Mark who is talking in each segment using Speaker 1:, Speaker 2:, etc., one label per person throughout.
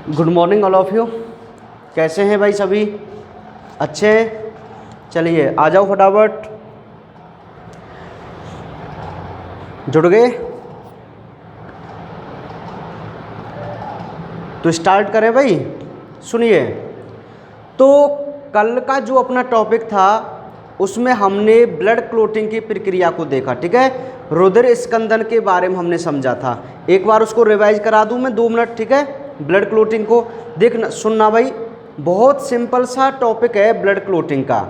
Speaker 1: Good morning all of you. कैसे हैं भाई सभी? अच्छे हैं? चलिए आ जाओ फटाफट। जुड़ गए तो स्टार्ट करें भाई। सुनिए, तो कल का जो अपना टॉपिक था उसमें हमने ब्लड क्लोटिंग की प्रक्रिया को देखा, ठीक है। रुधिर स्कंदन के बारे में हमने समझा था। एक बार उसको रिवाइज करा दूं मैं 2 मिनट, ठीक है। ब्लड क्लोटिंग को देखना, सुनना भाई, बहुत सिंपल सा टॉपिक है ब्लड क्लोटिंग का।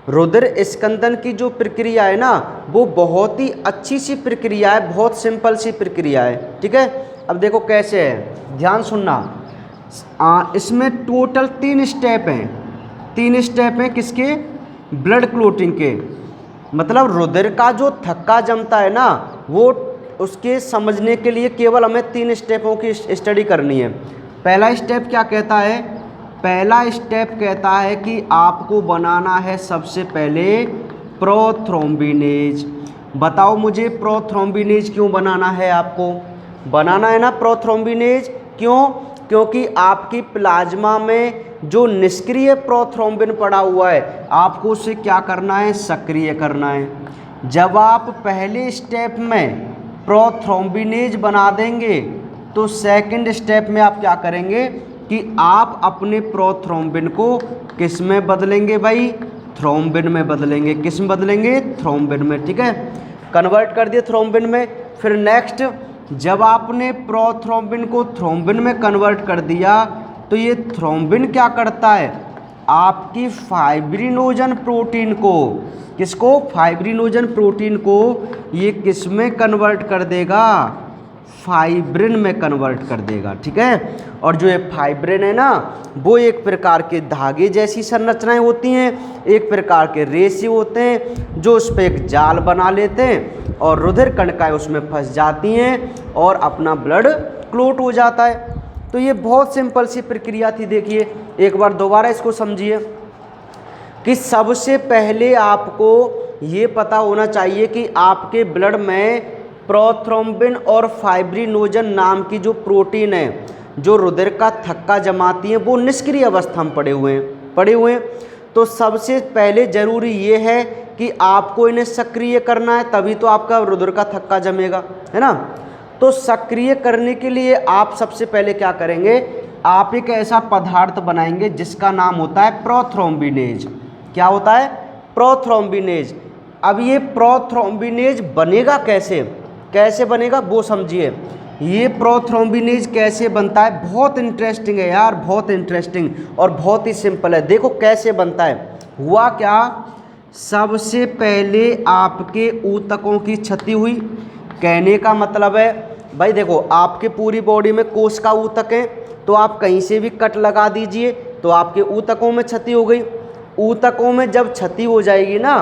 Speaker 1: रुधिर स्कंदन की जो प्रक्रिया है ना, वो बहुत ही अच्छी सी प्रक्रिया है, बहुत सिंपल सी प्रक्रिया है, ठीक है। अब देखो कैसे है, ध्यान सुनना। इसमें टोटल 3 स्टेप हैं। 3 स्टेप हैं किसके? ब्लड क्लोटिंग के। मतलब रुधिर का जो थक्का जमता है ना, वो उसके समझने के लिए केवल हमें 3 स्टेपों की स्टडी करनी है। पहला स्टेप क्या कहता है? पहला स्टेप कहता है कि आपको बनाना है सबसे पहले प्रोथ्रोम्बिनेज। बताओ मुझे, प्रोथ्रोम्बिनेज क्यों बनाना है? आपको बनाना है ना प्रोथ्रोम्बिनेज, क्यों? क्योंकि आपकी प्लाज्मा में जो निष्क्रिय प्रोथ्रोम्बिन पड़ा हुआ है, आपको उसे क्या करना है? सक्रिय करना है। जब आप पहले स्टेप में प्रोथ्रोम्बिनेज बना देंगे तो सेकंड स्टेप में आप क्या करेंगे कि आप अपने प्रोथ्रोम्बिन को किस में बदलेंगे भाई? थ्रोम्बिन में बदलेंगे। किस में बदलेंगे? थ्रोम्बिन में, ठीक है। कन्वर्ट कर दिए थ्रोम्बिन में। फिर नेक्स्ट, जब आपने प्रोथ्रोम्बिन को थ्रोम्बिन में कन्वर्ट कर दिया तो ये थ्रोम्बिन क्या करता है? आपकी फाइब्रिनोजन प्रोटीन को, किसको? फाइब्रिनोजन प्रोटीन को ये किस में कन्वर्ट कर देगा? फाइब्रिन में कन्वर्ट कर देगा, ठीक है। और जो ये फाइब्रिन है ना, वो एक प्रकार के धागे जैसी संरचनाएं होती हैं, एक प्रकार के रेशे होते हैं जो उस पर एक जाल बना लेते हैं और रुधिर कणिकाएं उसमें फंस जाती हैं और अपना ब्लड क्लोट हो जाता है। तो ये बहुत सिंपल सी प्रक्रिया थी। देखिए एक बार दोबारा इसको समझिए कि सबसे पहले आपको ये पता होना चाहिए कि आपके ब्लड में प्रोथ्रोम्बिन और फाइब्रिनोजन नाम की जो प्रोटीन है, जो रुधिर का थक्का जमाती है, वो निष्क्रिय अवस्था में पड़े हुए हैं। तो सबसे पहले ज़रूरी ये है कि आपको इन्हें सक्रिय करना है, तभी तो आपका रुधिर का थक्का जमेगा, है ना। तो सक्रिय करने के लिए आप सबसे पहले क्या करेंगे? आप एक ऐसा पदार्थ बनाएंगे जिसका नाम होता है प्रोथ्रोम्बिनेज। क्या होता है? प्रोथ्रोम्बिनेज। अब ये प्रोथ्रोम्बिनेज बनेगा कैसे? कैसे बनेगा वो समझिए। ये प्रोथ्रोम्बिनेज कैसे बनता है? बहुत इंटरेस्टिंग है यार, बहुत इंटरेस्टिंग और बहुत ही सिंपल है। देखो कैसे बनता है। हुआ क्या, सबसे पहले आपके ऊतकों की क्षति हुई। कहने का मतलब है भाई, देखो आपके पूरी बॉडी में कोशिका ऊतक है, तो आप कहीं से भी कट लगा दीजिए तो आपके ऊतकों में क्षति हो गई। ऊतकों में जब क्षति हो जाएगी ना,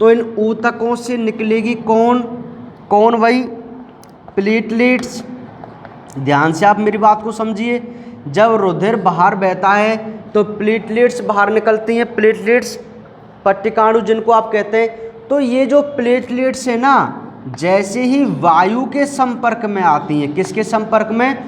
Speaker 1: तो इन ऊतकों से निकलेगी कौन कौन भाई? प्लेटलेट्स। ध्यान से आप मेरी बात को समझिए। जब रुधिर बाहर बहता है तो प्लेटलेट्स बाहर निकलती हैं। प्लेटलेट्स, पट्टिकाणु जिनको आप कहते हैं। तो ये जो प्लेटलेट्स है ना, जैसे ही वायु के संपर्क में आती हैं, किसके संपर्क में?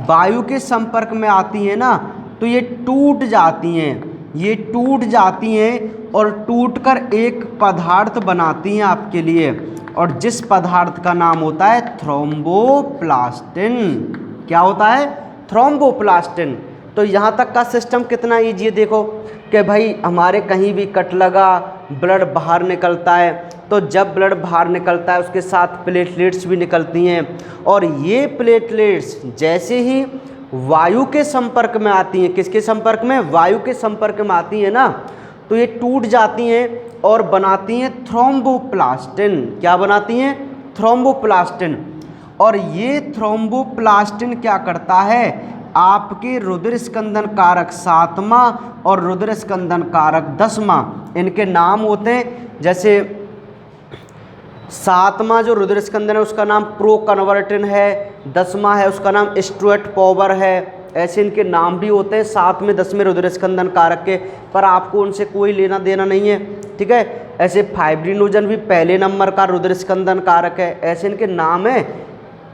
Speaker 1: वायु के संपर्क में आती हैं ना, तो ये टूट जाती हैं। ये टूट जाती हैं और टूटकर एक पदार्थ बनाती हैं आपके लिए, और जिस पदार्थ का नाम होता है थ्रोम्बोप्लास्टिन। क्या होता है? थ्रोम्बोप्लास्टिन। तो यहाँ तक का सिस्टम कितना ईजी है। देखो कि भाई हमारे कहीं भी कट लगा, ब्लड बाहर निकलता है, तो जब ब्लड बाहर निकलता है उसके साथ प्लेटलेट्स भी निकलती हैं, और ये प्लेटलेट्स जैसे ही वायु के संपर्क में आती हैं, किसके संपर्क में? वायु के संपर्क में आती हैं ना, तो ये टूट जाती हैं और बनाती हैं थ्रोम्बोप्लास्टिन। क्या बनाती हैं? थ्रोम्बोप्लास्टिन। और ये थ्रोम्बोप्लास्टिन क्या करता है? आपके रुधिर स्कंदन कारक 7वां और रुधिर स्कंदन कारक 10वां, इनके नाम होते हैं। जैसे 7वां जो रुधिर स्कंदन है उसका नाम प्रोकन्वर्टिन है, 10वां है उसका नाम स्टुअर्ट पॉवर है। ऐसे इनके नाम भी होते हैं 7वें 10वें रुधिर स्कंदन कारक के, पर आपको उनसे कोई लेना देना नहीं है, ठीक है। ऐसे फाइब्रिनोजन भी पहले नंबर का रुधिर स्कंदन कारक है। ऐसे इनके नाम है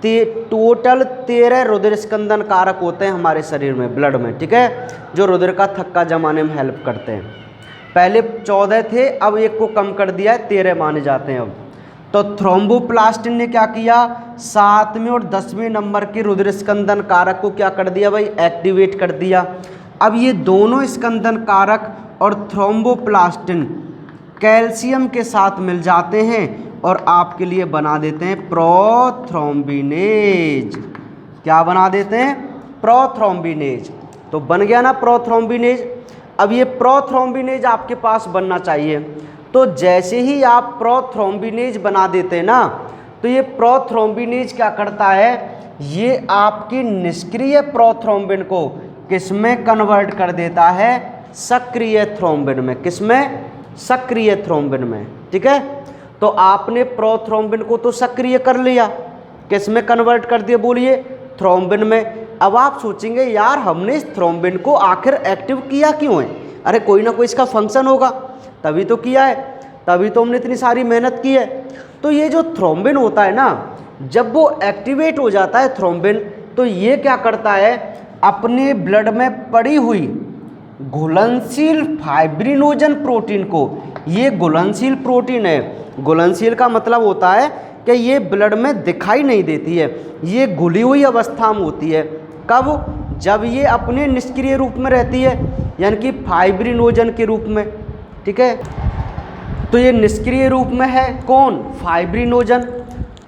Speaker 1: टोटल 13 रुधिर स्कंदन कारक होते हैं हमारे शरीर में, ब्लड में, ठीक है, जो रुधिर का थक्का जमाने में हेल्प करते हैं। पहले 14 थे, अब एक को कम कर दिया है, 13 माने जाते हैं अब। तो थ्रोम्बोप्लास्टिन ने क्या किया, 7वें और 10वें नंबर के रुधिर स्कंदन कारक को क्या कर दिया भाई, एक्टिवेट कर दिया। अब ये दोनों स्कंदन कारक और थ्रोम्बोप्लास्टिन कैल्शियम के साथ मिल जाते हैं और आपके लिए बना देते हैं प्रोथ्रोम्बिनेज। क्या बना देते हैं, प्रोथ्रोम्बिनेज। तो बन गया ना प्रोथ्रोम्बिनेज। अब ये प्रोथ्रोम्बिनेज आपके पास बनना चाहिए, तो जैसे ही आप प्रोथ्रोम्बिनेज बना देते हैं ना, तो ये प्रोथ्रोम्बिनेज क्या करता है, ये आपकी निष्क्रिय प्रोथ्रोम्बिन को किसमें कन्वर्ट कर देता है, सक्रिय थ्रोम्बिन में। किसमें, सक्रिय थ्रोम्बिन में, ठीक है। तो आपने प्रोथ्रोम्बिन को तो सक्रिय कर लिया, किसमें कन्वर्ट कर दिया, बोलिए, थ्रोम्बिन में। अब आप सोचेंगे यार हमने इस थ्रोम्बिन को आखिर एक्टिव किया क्यों है, अरे कोई ना कोई इसका फंक्शन होगा, तभी तो किया है, तभी तो हमने इतनी सारी मेहनत की है। तो ये जो थ्रोम्बिन होता है ना, जब वो एक्टिवेट हो जाता है थ्रोम्बिन, तो ये क्या करता है, अपने ब्लड में पड़ी हुई घुलनशील फाइब्रिनोजन प्रोटीन को, ये घुलनशील प्रोटीन है, घुलनशील का मतलब होता है कि ये ब्लड में दिखाई नहीं देती है, ये घुली हुई अवस्था में होती है। कब, जब ये अपने निष्क्रिय रूप में रहती है, यानी कि फाइब्रिनोजन के रूप में, ठीक है। तो ये निष्क्रिय रूप में है कौन, फाइब्रिनोजन।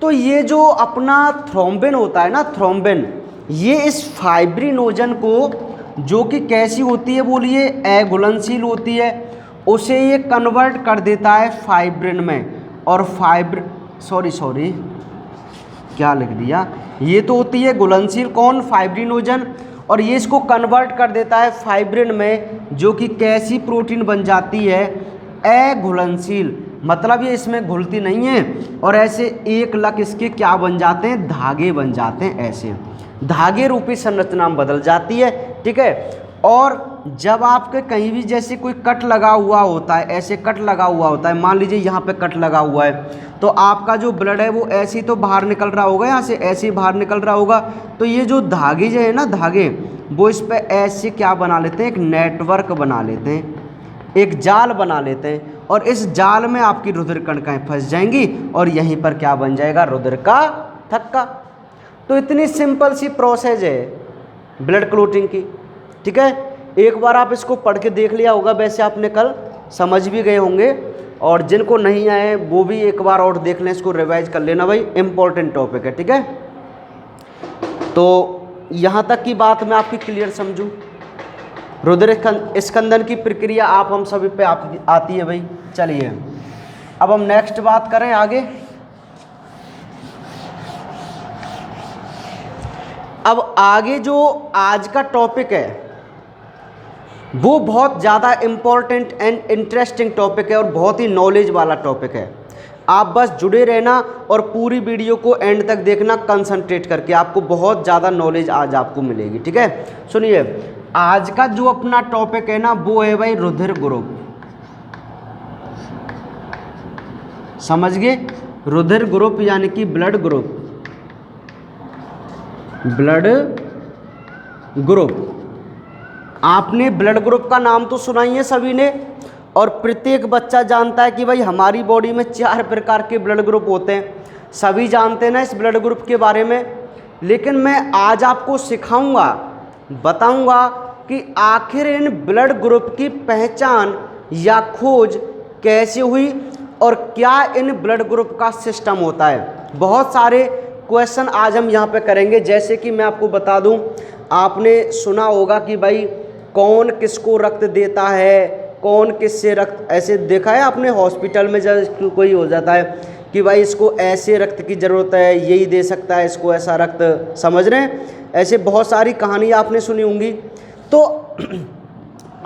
Speaker 1: तो ये जो अपना थ्रोम्बिन होता है ना, थ्रोम्बिन, ये इस फाइब्रिनोजन को, जो कि कैसी होती है बोलिए, अघुलनशील होती है, उसे ये कन्वर्ट कर देता है फाइब्रिन में। और सॉरी क्या लिख दिया, ये तो होती है घुलनशील कौन, फाइब्रिनोजन, और ये इसको कन्वर्ट कर देता है फाइब्रिन में, जो कि कैसी प्रोटीन बन जाती है, अघुलनशील, मतलब ये इसमें घुलती नहीं है, और ऐसे एक लक इसके क्या बन जाते हैं, धागे बन जाते हैं, ऐसे धागे रूपी संरचना में बदल जाती है, ठीक है। और जब आपके कहीं भी जैसे कोई कट लगा हुआ होता है, ऐसे कट लगा हुआ होता है, मान लीजिए यहाँ पे कट लगा हुआ है, तो आपका जो ब्लड है वो ऐसे ही तो बाहर निकल रहा होगा, यहाँ से ऐसे ही बाहर निकल रहा होगा। तो ये जो धागे जो है ना, धागे, वो इस पे ऐसे क्या बना लेते हैं, एक नेटवर्क बना लेते हैं, एक जाल बना लेते हैं, और इस जाल में आपकी रुधिर कणिकाएं फंस जाएंगी और यहीं पर क्या बन जाएगा, रुधिर का थक्का। तो इतनी सिंपल सी प्रोसेस है ब्लड क्लोटिंग की, ठीक है। एक बार आप इसको पढ़ के देख लिया होगा, वैसे आपने कल समझ भी गए होंगे, और जिनको नहीं आए वो भी एक बार और देख लें, इसको रिवाइज कर लेना भाई, इम्पोर्टेंट टॉपिक है, ठीक है। तो यहाँ तक की बात मैं आपकी क्लियर समझूं, रुधिर स्कंदन की प्रक्रिया आप हम सभी पे आती है भाई। चलिए अब हम नेक्स्ट बात करें आगे। अब आगे जो आज का टॉपिक है वो बहुत ज़्यादा इम्पॉर्टेंट एंड इंटरेस्टिंग टॉपिक है और बहुत ही नॉलेज वाला टॉपिक है। आप बस जुड़े रहना और पूरी वीडियो को एंड तक देखना कंसंट्रेट करके, आपको बहुत ज़्यादा नॉलेज आज आपको मिलेगी, ठीक है। सुनिए, आज का जो अपना टॉपिक है ना, वो है भाई रुधिर ग्रुप। समझ गए, रुधिर ग्रुप यानी कि ब्लड ग्रुप, ब्लड ग्रुप। आपने ब्लड ग्रुप का नाम तो सुना ही है सभी ने, और प्रत्येक बच्चा जानता है कि भाई हमारी बॉडी में 4 प्रकार के ब्लड ग्रुप होते हैं, सभी जानते हैं ना इस ब्लड ग्रुप के बारे में। लेकिन मैं आज आपको सिखाऊंगा, बताऊंगा कि आखिर इन ब्लड ग्रुप की पहचान या खोज कैसे हुई और क्या इन ब्लड ग्रुप का सिस्टम होता है। बहुत सारे क्वेश्चन आज हम यहाँ पे करेंगे। जैसे कि मैं आपको बता दूं, आपने सुना होगा कि भाई कौन किसको रक्त देता है, कौन किससे रक्त, ऐसे देखा है आपने हॉस्पिटल में जब कोई हो जाता है कि भाई इसको ऐसे रक्त की ज़रूरत है, यही दे सकता है इसको ऐसा रक्त, समझ रहे हैं। ऐसे बहुत सारी कहानी आपने सुनी होंगी। तो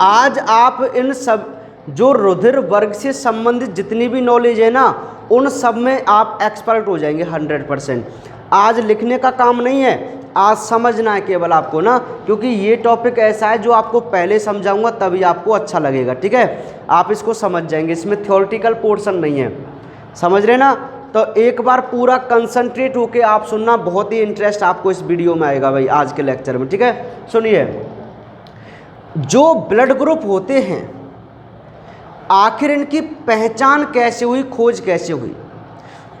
Speaker 1: आज आप इन सब जो रुधिर वर्ग से संबंधित जितनी भी नॉलेज है ना, उन सब में आप एक्सपर्ट हो जाएंगे 100%। आज लिखने का काम नहीं है, आज समझना है केवल आपको ना, क्योंकि ये टॉपिक ऐसा है जो आपको पहले समझाऊंगा तभी आपको अच्छा लगेगा, ठीक है। आप इसको समझ जाएंगे, इसमें थ्योरेटिकल पोर्शन नहीं है, समझ रहे ना। तो एक बार पूरा कंसंट्रेट होके आप सुनना, बहुत ही इंटरेस्ट आपको इस वीडियो में आएगा भाई आज के लेक्चर में, ठीक है। सुनिए, जो ब्लड ग्रुप होते हैं आखिर इनकी पहचान कैसे हुई, खोज कैसे हुई?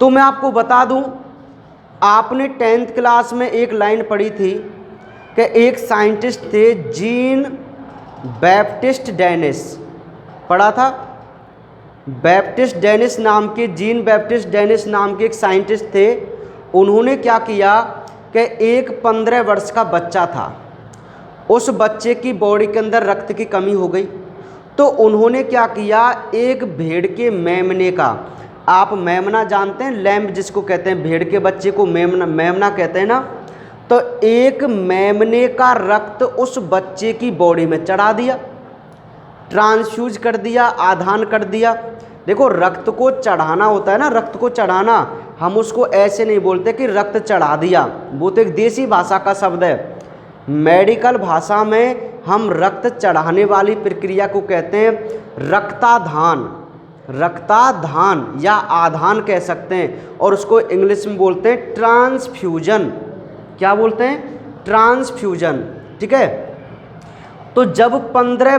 Speaker 1: तो मैं आपको बता दूं, आपने 10th क्लास में एक लाइन पढ़ी थी कि एक साइंटिस्ट थे जीन बैप्टिस्ट डेनिस, पढ़ा था। बैप्टिस्ट डेनिस नाम के, जीन बैप्टिस्ट डेनिस नाम के एक साइंटिस्ट थे। उन्होंने क्या किया कि एक 15 वर्ष का बच्चा था, उस बच्चे की बॉडी के अंदर रक्त की कमी हो गई, तो उन्होंने क्या किया, एक भेड़ के मेमने का, आप मेमना जानते हैं, लैम्ब जिसको कहते हैं, भेड़ के बच्चे को मेमना कहते हैं ना, तो एक मेमने का रक्त उस बच्चे की बॉडी में चढ़ा दिया, ट्रांसफ्यूज कर दिया, आधान कर दिया। देखो, रक्त को चढ़ाना होता है ना, रक्त को चढ़ाना, हम उसको ऐसे नहीं बोलते कि रक्त चढ़ा दिया, वो तो एक देसी भाषा का शब्द है। मेडिकल भाषा में हम रक्त चढ़ाने वाली प्रक्रिया को कहते हैं रक्ताधान, रक्ताधान या आधान कह सकते हैं, और उसको इंग्लिश में बोलते हैं ट्रांसफ्यूजन। क्या बोलते हैं? ट्रांसफ्यूजन, ठीक है। तो जब 15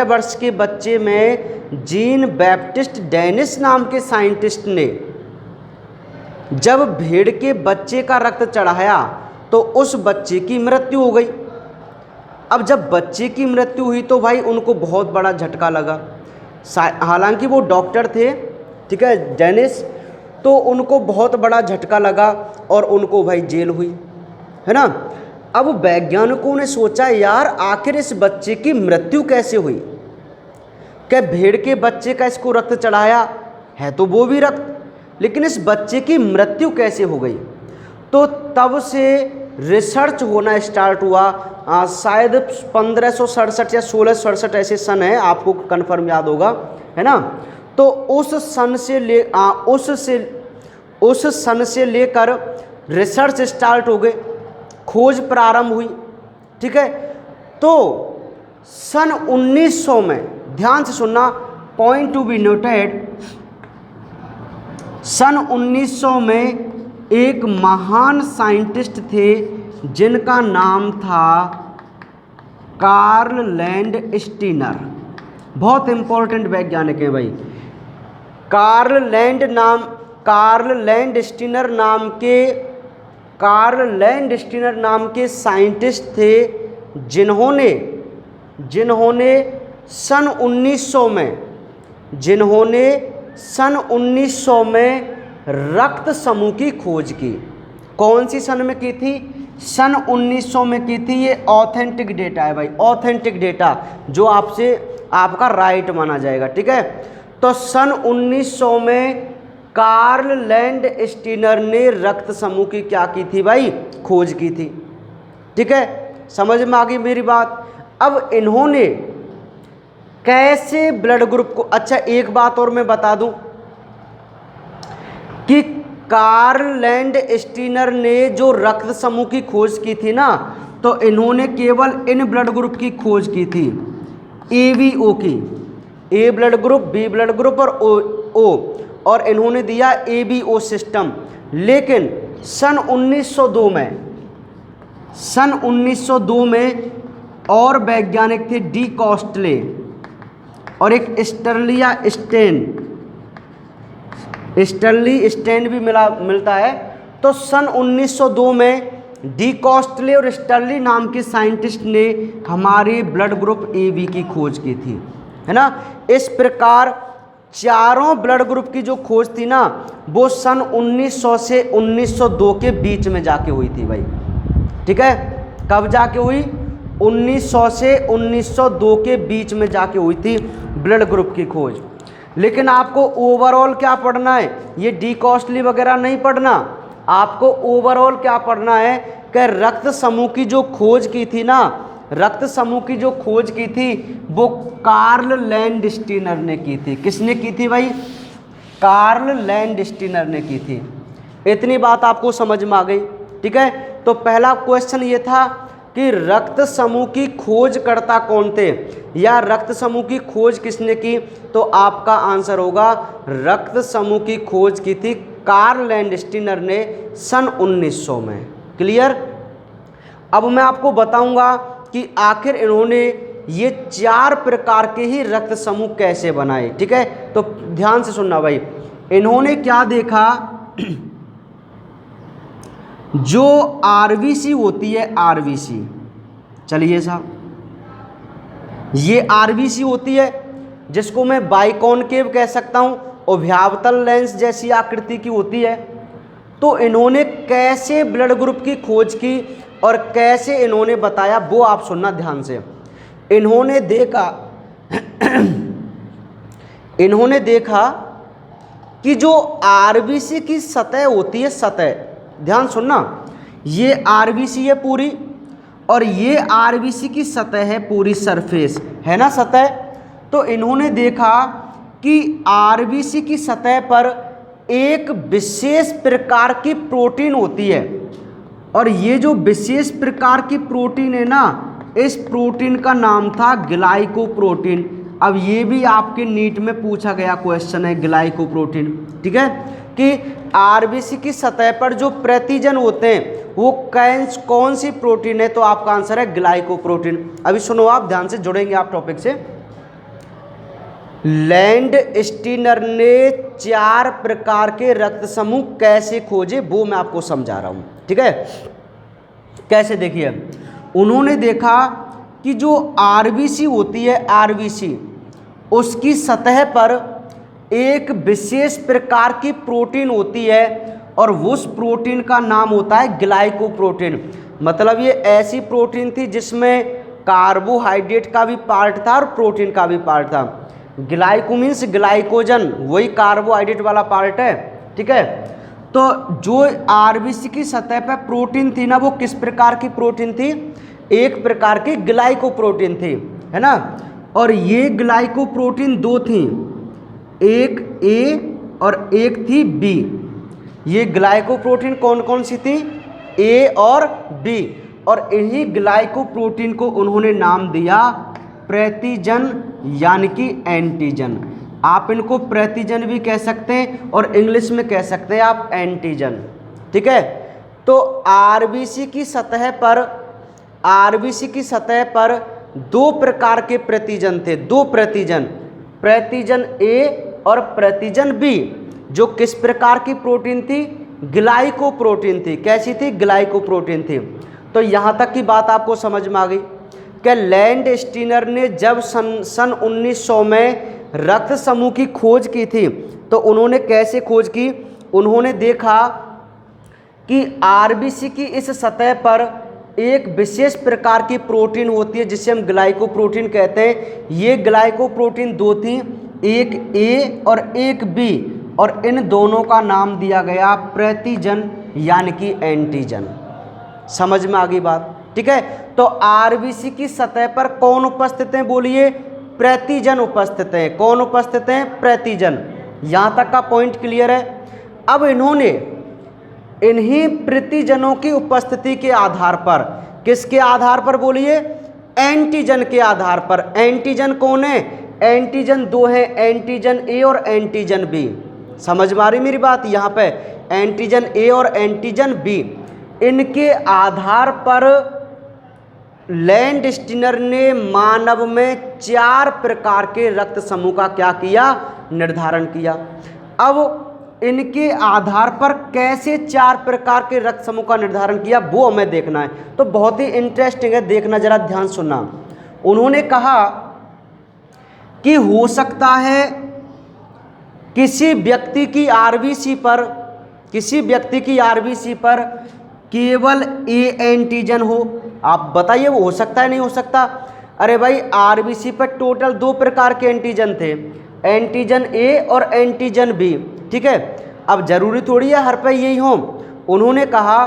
Speaker 1: वर्ष के बच्चे में जीन बैप्टिस्ट डेनिस नाम के साइंटिस्ट ने जब भेड़ के बच्चे का रक्त चढ़ाया तो उस बच्चे की मृत्यु हो गई। अब जब बच्चे की मृत्यु हुई तो भाई उनको बहुत बड़ा झटका लगा। हालांकि वो डॉक्टर थे, ठीक है, डेनिस, तो उनको बहुत बड़ा झटका लगा और उनको भाई जेल हुई, है ना। अब वैज्ञानिकों ने सोचा, यार आखिर इस बच्चे की मृत्यु कैसे हुई? क्या भेड़ के बच्चे का इसको रक्त चढ़ाया है तो वो भी रक्त, लेकिन इस बच्चे की मृत्यु कैसे हो गई? तो तब से रिसर्च होना स्टार्ट हुआ। शायद 1567 या 1667 ऐसे सन है, आपको कन्फर्म याद होगा, है ना। तो उस सन से लेकर रिसर्च स्टार्ट हो गए, खोज प्रारंभ हुई, ठीक है। तो सन 1900 में, ध्यान से सुनना, पॉइंट टू बी नोटेड, सन 1900 में एक महान साइंटिस्ट थे जिनका नाम था कार्ल लैंडस्टीनर। बहुत इंपॉर्टेंट वैज्ञानिक हैं भाई। कार्ल लैंडस्टीनर नाम के साइंटिस्ट थे जिन्होंने सन 1900 में रक्त समूह की खोज की। कौन सी सन में की थी? सन 1900 में की थी। ये ऑथेंटिक डेटा है भाई, ऑथेंटिक डेटा जो आपका राइट माना जाएगा, ठीक है। तो सन 1900 में कार्ल लैंडस्टीनर ने रक्त समूह की क्या की थी भाई? खोज की थी, ठीक है। समझ में आ गई मेरी बात? अब इन्होंने कैसे ब्लड ग्रुप को, अच्छा एक बात और मैं बता दूं कि कार्ल लैंडस्टीनर ने जो रक्त समूह की खोज की थी ना, तो इन्होंने केवल इन ब्लड ग्रुप की खोज की थी, ABO की, A blood group, B blood group और O, और इन्होंने दिया ABO सिस्टम। लेकिन सन 1902 में और वैज्ञानिक थे, डी कॉस्टले और एक स्टर्ली स्टैंड भी मिलता है। तो सन 1902 में डी कॉस्टले और स्टर्ली नाम के साइंटिस्ट ने हमारे ब्लड ग्रुप AB की खोज की थी, है ना। इस प्रकार चारों ब्लड ग्रुप की जो खोज थी ना, वो सन 1900 से 1902 के बीच में जाके हुई थी भाई, ठीक है। कब जाके हुई? 1900 से 1902 के बीच में जाके हुई थी ब्लड ग्रुप की खोज। लेकिन आपको ओवरऑल क्या पढ़ना है? ये डी कॉस्टली वगैरह नहीं पढ़ना, आपको ओवरऑल क्या पढ़ना है कि रक्त समूह की जो खोज की थी ना, रक्त समूह की जो खोज की थी वो कार्ल लैंडस्टीनर ने की थी। किसने की थी भाई? कार्ल लैंडस्टीनर ने की थी। इतनी बात आपको समझ में आ गई, ठीक है। तो पहला क्वेश्चन ये था कि रक्त समूह की खोजकर्ता कौन थे या रक्त समूह की खोज किसने की, तो आपका आंसर होगा रक्त समूह की खोज की थी कार्ल लैंडस्टीनर ने सन 1900 में। क्लियर। अब मैं आपको बताऊंगा कि आखिर इन्होंने ये 4 प्रकार के ही रक्त समूह कैसे बनाए। ठीक है, तो ध्यान से सुनना भाई। इन्होंने क्या देखा, जो आरबीसी होती है, आरबीसी, चलिए साहब, ये आरबीसी होती है जिसको मैं बाइकॉनकेव कह सकता हूं, उभयावतल लेंस जैसी आकृति की होती है। तो इन्होंने कैसे ब्लड ग्रुप की खोज की और कैसे इन्होंने बताया, वो आप सुनना ध्यान से। इन्होंने देखा कि जो आरबीसी की सतह होती है, सतह, ध्यान सुनना, ये आरबीसी है पूरी और ये आरबीसी की सतह है पूरी, सरफेस है ना सतह। तो इन्होंने देखा कि आरबीसी की सतह पर एक विशेष प्रकार की प्रोटीन होती है और ये जो विशेष प्रकार की प्रोटीन है ना, इस प्रोटीन का नाम था ग्लाइकोप्रोटीन। अब ये भी आपके नीट में पूछा गया क्वेश्चन है, ग्लाइकोप्रोटीन। ठीक है, कि आरबीसी की सतह पर जो प्रतिजन होते हैं वो कौन सी प्रोटीन है, तो आपका आंसर है ग्लाइकोप्रोटीन। अभी सुनो, आप ध्यान से जुड़ेंगे आप टॉपिक से। लैंडस्टीनर ने 4 प्रकार के रक्त समूह कैसे खोजे, वो मैं आपको समझा रहा हूं। ठीक है, कैसे, देखिए, उन्होंने देखा कि जो आरबीसी होती है, आरबीसी, उसकी सतह पर एक विशेष प्रकार की प्रोटीन होती है और उस प्रोटीन का नाम होता है ग्लाइकोप्रोटीन। मतलब ये ऐसी प्रोटीन थी जिसमें कार्बोहाइड्रेट का भी पार्ट था और प्रोटीन का भी पार्ट था। ग्लाइको मीन्स ग्लाइकोजन, वही कार्बोहाइड्रेट वाला पार्ट है। ठीक है, तो जो आरबीसी की सतह पर प्रोटीन थी ना, वो किस प्रकार की प्रोटीन थी, एक प्रकार की ग्लाइकोप्रोटीन थी, है ना। और ये ग्लाइकोप्रोटीन 2 थी, एक ए और एक थी बी। ये ग्लाइकोप्रोटीन कौन कौन सी थी, ए और बी, और इन्हीं ग्लाइकोप्रोटीन को उन्होंने नाम दिया प्रतिजन यानी कि एंटीजन। आप इनको प्रतिजन भी कह सकते हैं और इंग्लिश में कह सकते हैं आप एंटीजन। ठीक है, तो आरबीसी की सतह पर 2 प्रकार के प्रतिजन थे, 2 प्रतिजन, प्रतिजन ए और प्रतिजन बी, जो किस प्रकार की प्रोटीन थी, ग्लाइकोप्रोटीन थी। कैसी थी, ग्लाइकोप्रोटीन थी। तो यहाँ तक की बात आपको समझ में आ गई कि लैंडस्टीनर ने जब सन 1900 में रक्त समूह की खोज की थी, तो उन्होंने कैसे खोज की, उन्होंने देखा कि आरबीसी की इस सतह पर एक विशेष प्रकार की प्रोटीन होती है जिसे हम ग्लाइकोप्रोटीन कहते हैं। ये ग्लाइकोप्रोटीन 2 थी, एक ए और एक बी, और इन दोनों का नाम दिया गया प्रतिजन यानी कि एंटीजन। समझ में आ गई बात। ठीक है, तो आरबीसी की सतह पर कौन उपस्थित हैं, बोलिए, प्रतिजन उपस्थित हैं। कौन उपस्थित हैं, प्रतिजन। यहां तक का पॉइंट क्लियर है। अब इन्होंने इन्हीं प्रतिजनों की उपस्थिति के आधार पर, किसके आधार पर बोलिए, एंटीजन के आधार पर। एंटीजन कौन है, एंटीजन 2 है, एंटीजन ए और एंटीजन बी। समझ में आ रही मेरी बात, यहाँ पे एंटीजन ए और एंटीजन बी, इनके आधार पर लैंडस्टीनर ने मानव में 4 प्रकार के रक्त समूह का क्या किया, निर्धारण किया। अब इनके आधार पर कैसे 4 प्रकार के रक्त समूह का निर्धारण किया, वो हमें देखना है। तो बहुत ही इंटरेस्टिंग है, देखना, जरा ध्यान सुनना। उन्होंने कहा कि हो सकता है किसी व्यक्ति की आरबीसी पर केवल ए एंटीजन हो। आप बताइए वो हो सकता है नहीं हो सकता। अरे भाई, आरबीसी पर टोटल 2 प्रकार के एंटीजन थे, एंटीजन ए और एंटीजन बी। ठीक है, अब जरूरी थोड़ी है हर पे यही हो। उन्होंने कहा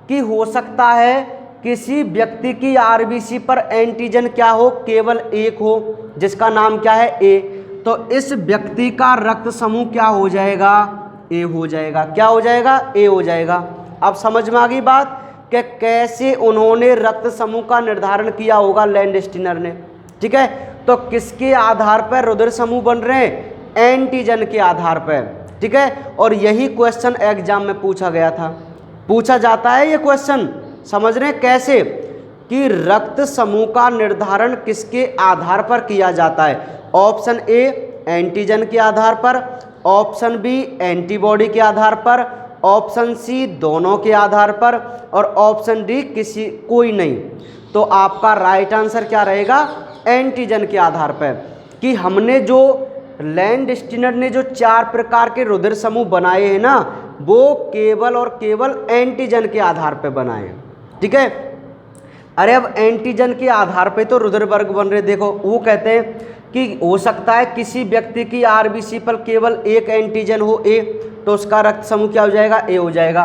Speaker 1: कि हो सकता है किसी व्यक्ति की आरबीसी पर एंटीजन क्या हो, केवल एक हो, जिसका नाम क्या है, ए। तो इस व्यक्ति का रक्त समूह क्या हो जाएगा, ए हो जाएगा। क्या हो जाएगा, ए हो जाएगा। अब समझ में आ गई बात कि कैसे उन्होंने रक्त समूह का निर्धारण किया होगा लैंडस्टीनर ने। ठीक है, तो किसके आधार पर रुधिर समूह बन रहे हैं? एंटीजन के आधार पर। ठीक है, और यही क्वेश्चन एग्जाम में पूछा गया था, पूछा जाता है ये क्वेश्चन। समझ रहे हैं कैसे कि रक्त समूह का निर्धारण किसके आधार पर किया जाता है? ऑप्शन ए एंटीजन के आधार पर, ऑप्शन बी एंटीबॉडी के आधार पर, ऑप्शन सी दोनों के आधार पर, और ऑप्शन डी कोई नहीं। तो आपका राइट आंसर क्या रहेगा? एंटीजन के आधार पर। कि हमने जो लैंडस्टीनर ने जो 4 प्रकार के रुधिर समूह बनाए हैं ना, वो केवल और केवल एंटीजन के आधार पर बनाए हैं। ठीक है, अरे अब एंटीजन के आधार पे तो रुधिर वर्ग बन रहे। देखो वो कहते हैं कि हो सकता है किसी व्यक्ति की आरबीसी पर केवल एक एंटीजन हो ए, तो उसका रक्त समूह क्या हो जाएगा? ए हो जाएगा।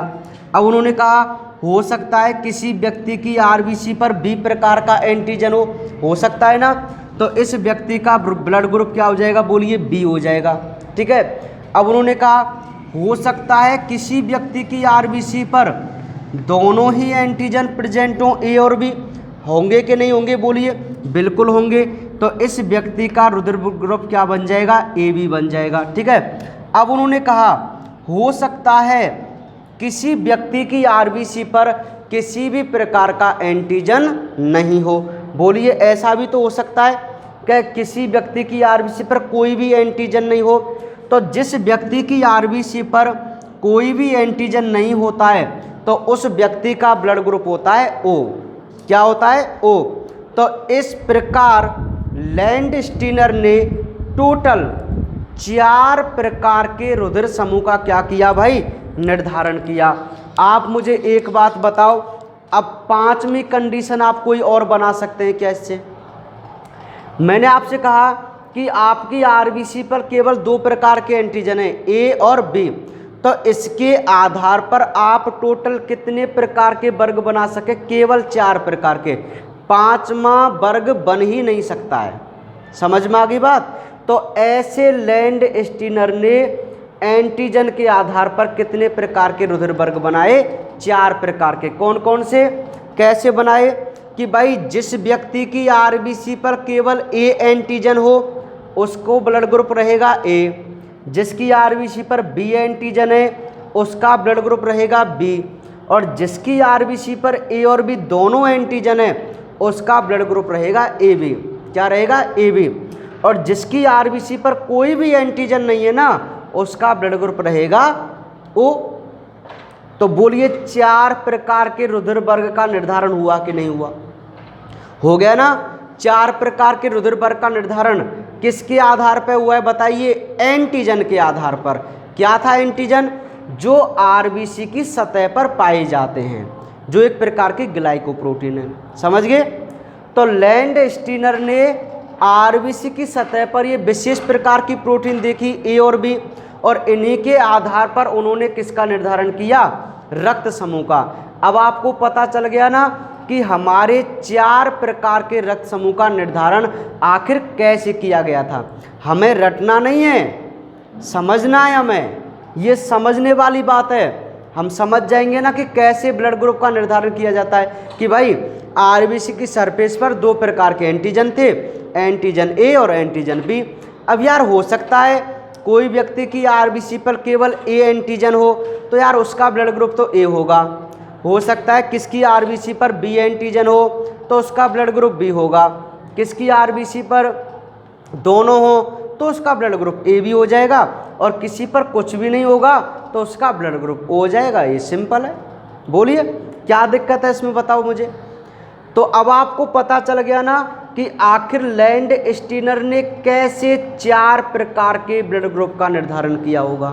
Speaker 1: अब उन्होंने कहा हो सकता है किसी व्यक्ति की आरबीसी पर बी प्रकार का एंटीजन हो सकता है ना, तो इस व्यक्ति का ब्लड ग्रुप क्या हो जाएगा? बोलिए बी हो जाएगा। ठीक है, अब उन्होंने कहा हो सकता है किसी व्यक्ति की आरबीसी पर दोनों ही एंटीजन प्रेजेंट हों, ए और बी। होंगे कि नहीं होंगे? बोलिए बिल्कुल होंगे। तो इस व्यक्ति का रुधिर ग्रुप क्या बन जाएगा? ए बी बन जाएगा। ठीक है, अब उन्होंने कहा हो सकता है किसी व्यक्ति की आरबीसी पर किसी भी प्रकार का एंटीजन नहीं हो। बोलिए ऐसा भी तो हो सकता है कि किसी व्यक्ति की आरबीसी पर कोई भी एंटीजन नहीं हो। तो जिस व्यक्ति की आरबीसी पर कोई भी एंटीजन नहीं होता है तो उस व्यक्ति का ब्लड ग्रुप होता है ओ। क्या होता है? ओ। तो इस प्रकार लैंडस्टीनर ने टोटल 4 प्रकार के रुधिर समूह का क्या किया भाई? निर्धारण किया। आप मुझे एक बात बताओ, अब 5वीं कंडीशन आप कोई और बना सकते हैं क्या इससे? मैंने आपसे कहा कि आपकी आरबीसी पर केवल 2 प्रकार के एंटीजन हैं, ए और बी। तो इसके आधार पर आप टोटल कितने प्रकार के वर्ग बना सके? केवल 4 प्रकार के। 5वां वर्ग बन ही नहीं सकता है। समझ में आ गई बात? तो ऐसे लैंडस्टीनर ने एंटीजन के आधार पर कितने प्रकार के रुधिर वर्ग बनाए? 4 प्रकार के। कौन कौन से, कैसे बनाए? कि भाई जिस व्यक्ति की आरबीसी पर केवल ए एंटीजन हो उसको ब्लड ग्रुप रहेगा ए। जिसकी आरबीसी पर बी एंटीजन है उसका ब्लड ग्रुप रहेगा बी। और जिसकी आरबीसी पर ए और बी दोनों एंटीजन है उसका ब्लड ग्रुप रहेगा ए बी। क्या रहेगा? A B. और जिसकी आरबीसी पर कोई भी एंटीजन नहीं है ना उसका ब्लड ग्रुप रहेगा ओ। तो बोलिए 4 प्रकार के रुधिर वर्ग का निर्धारण हुआ कि नहीं हुआ? हो गया ना। 4 प्रकार के रुधिर वर्ग का निर्धारण किसके आधार पर हुआ है बताइए? एंटीजन के आधार पर। क्या था एंटीजन? जो आरबीसी की सतह पर पाए जाते हैं, जो एक प्रकार की ग्लाइकोप्रोटीन है। समझ गए? तो लैंडस्टीनर ने आरबीसी की सतह पर ये विशेष प्रकार की प्रोटीन देखी ए और बी, और इन्हीं के आधार पर उन्होंने किसका निर्धारण किया? रक्त समूह का। अब आपको पता चल गया ना कि हमारे 4 प्रकार के रक्त समूह का निर्धारण आखिर कैसे किया गया था। हमें रटना नहीं है, समझना है हमें। ये समझने वाली बात है। हम समझ जाएंगे ना कि कैसे ब्लड ग्रुप का निर्धारण किया जाता है। कि भाई आरबीसी की सरफेस पर 2 प्रकार के एंटीजन थे, एंटीजन ए और एंटीजन बी। अब यार हो सकता है कोई व्यक्ति की आरबीसी पर केवल ए एंटीजन हो तो यार उसका ब्लड ग्रुप तो ए होगा। हो सकता है किसकी आरबीसी पर बी एंटीजन हो तो उसका ब्लड ग्रुप बी होगा। किसकी आरबीसी पर दोनों हो तो उसका ब्लड ग्रुप ए बी हो जाएगा। और किसी पर कुछ भी नहीं होगा तो उसका ब्लड ग्रुप ओ हो जाएगा। ये सिंपल है। बोलिए क्या दिक्कत है इसमें, बताओ मुझे। तो अब आपको पता चल गया ना कि आखिर लैंडस्टीनर ने कैसे 4 प्रकार के ब्लड ग्रुप का निर्धारण किया होगा।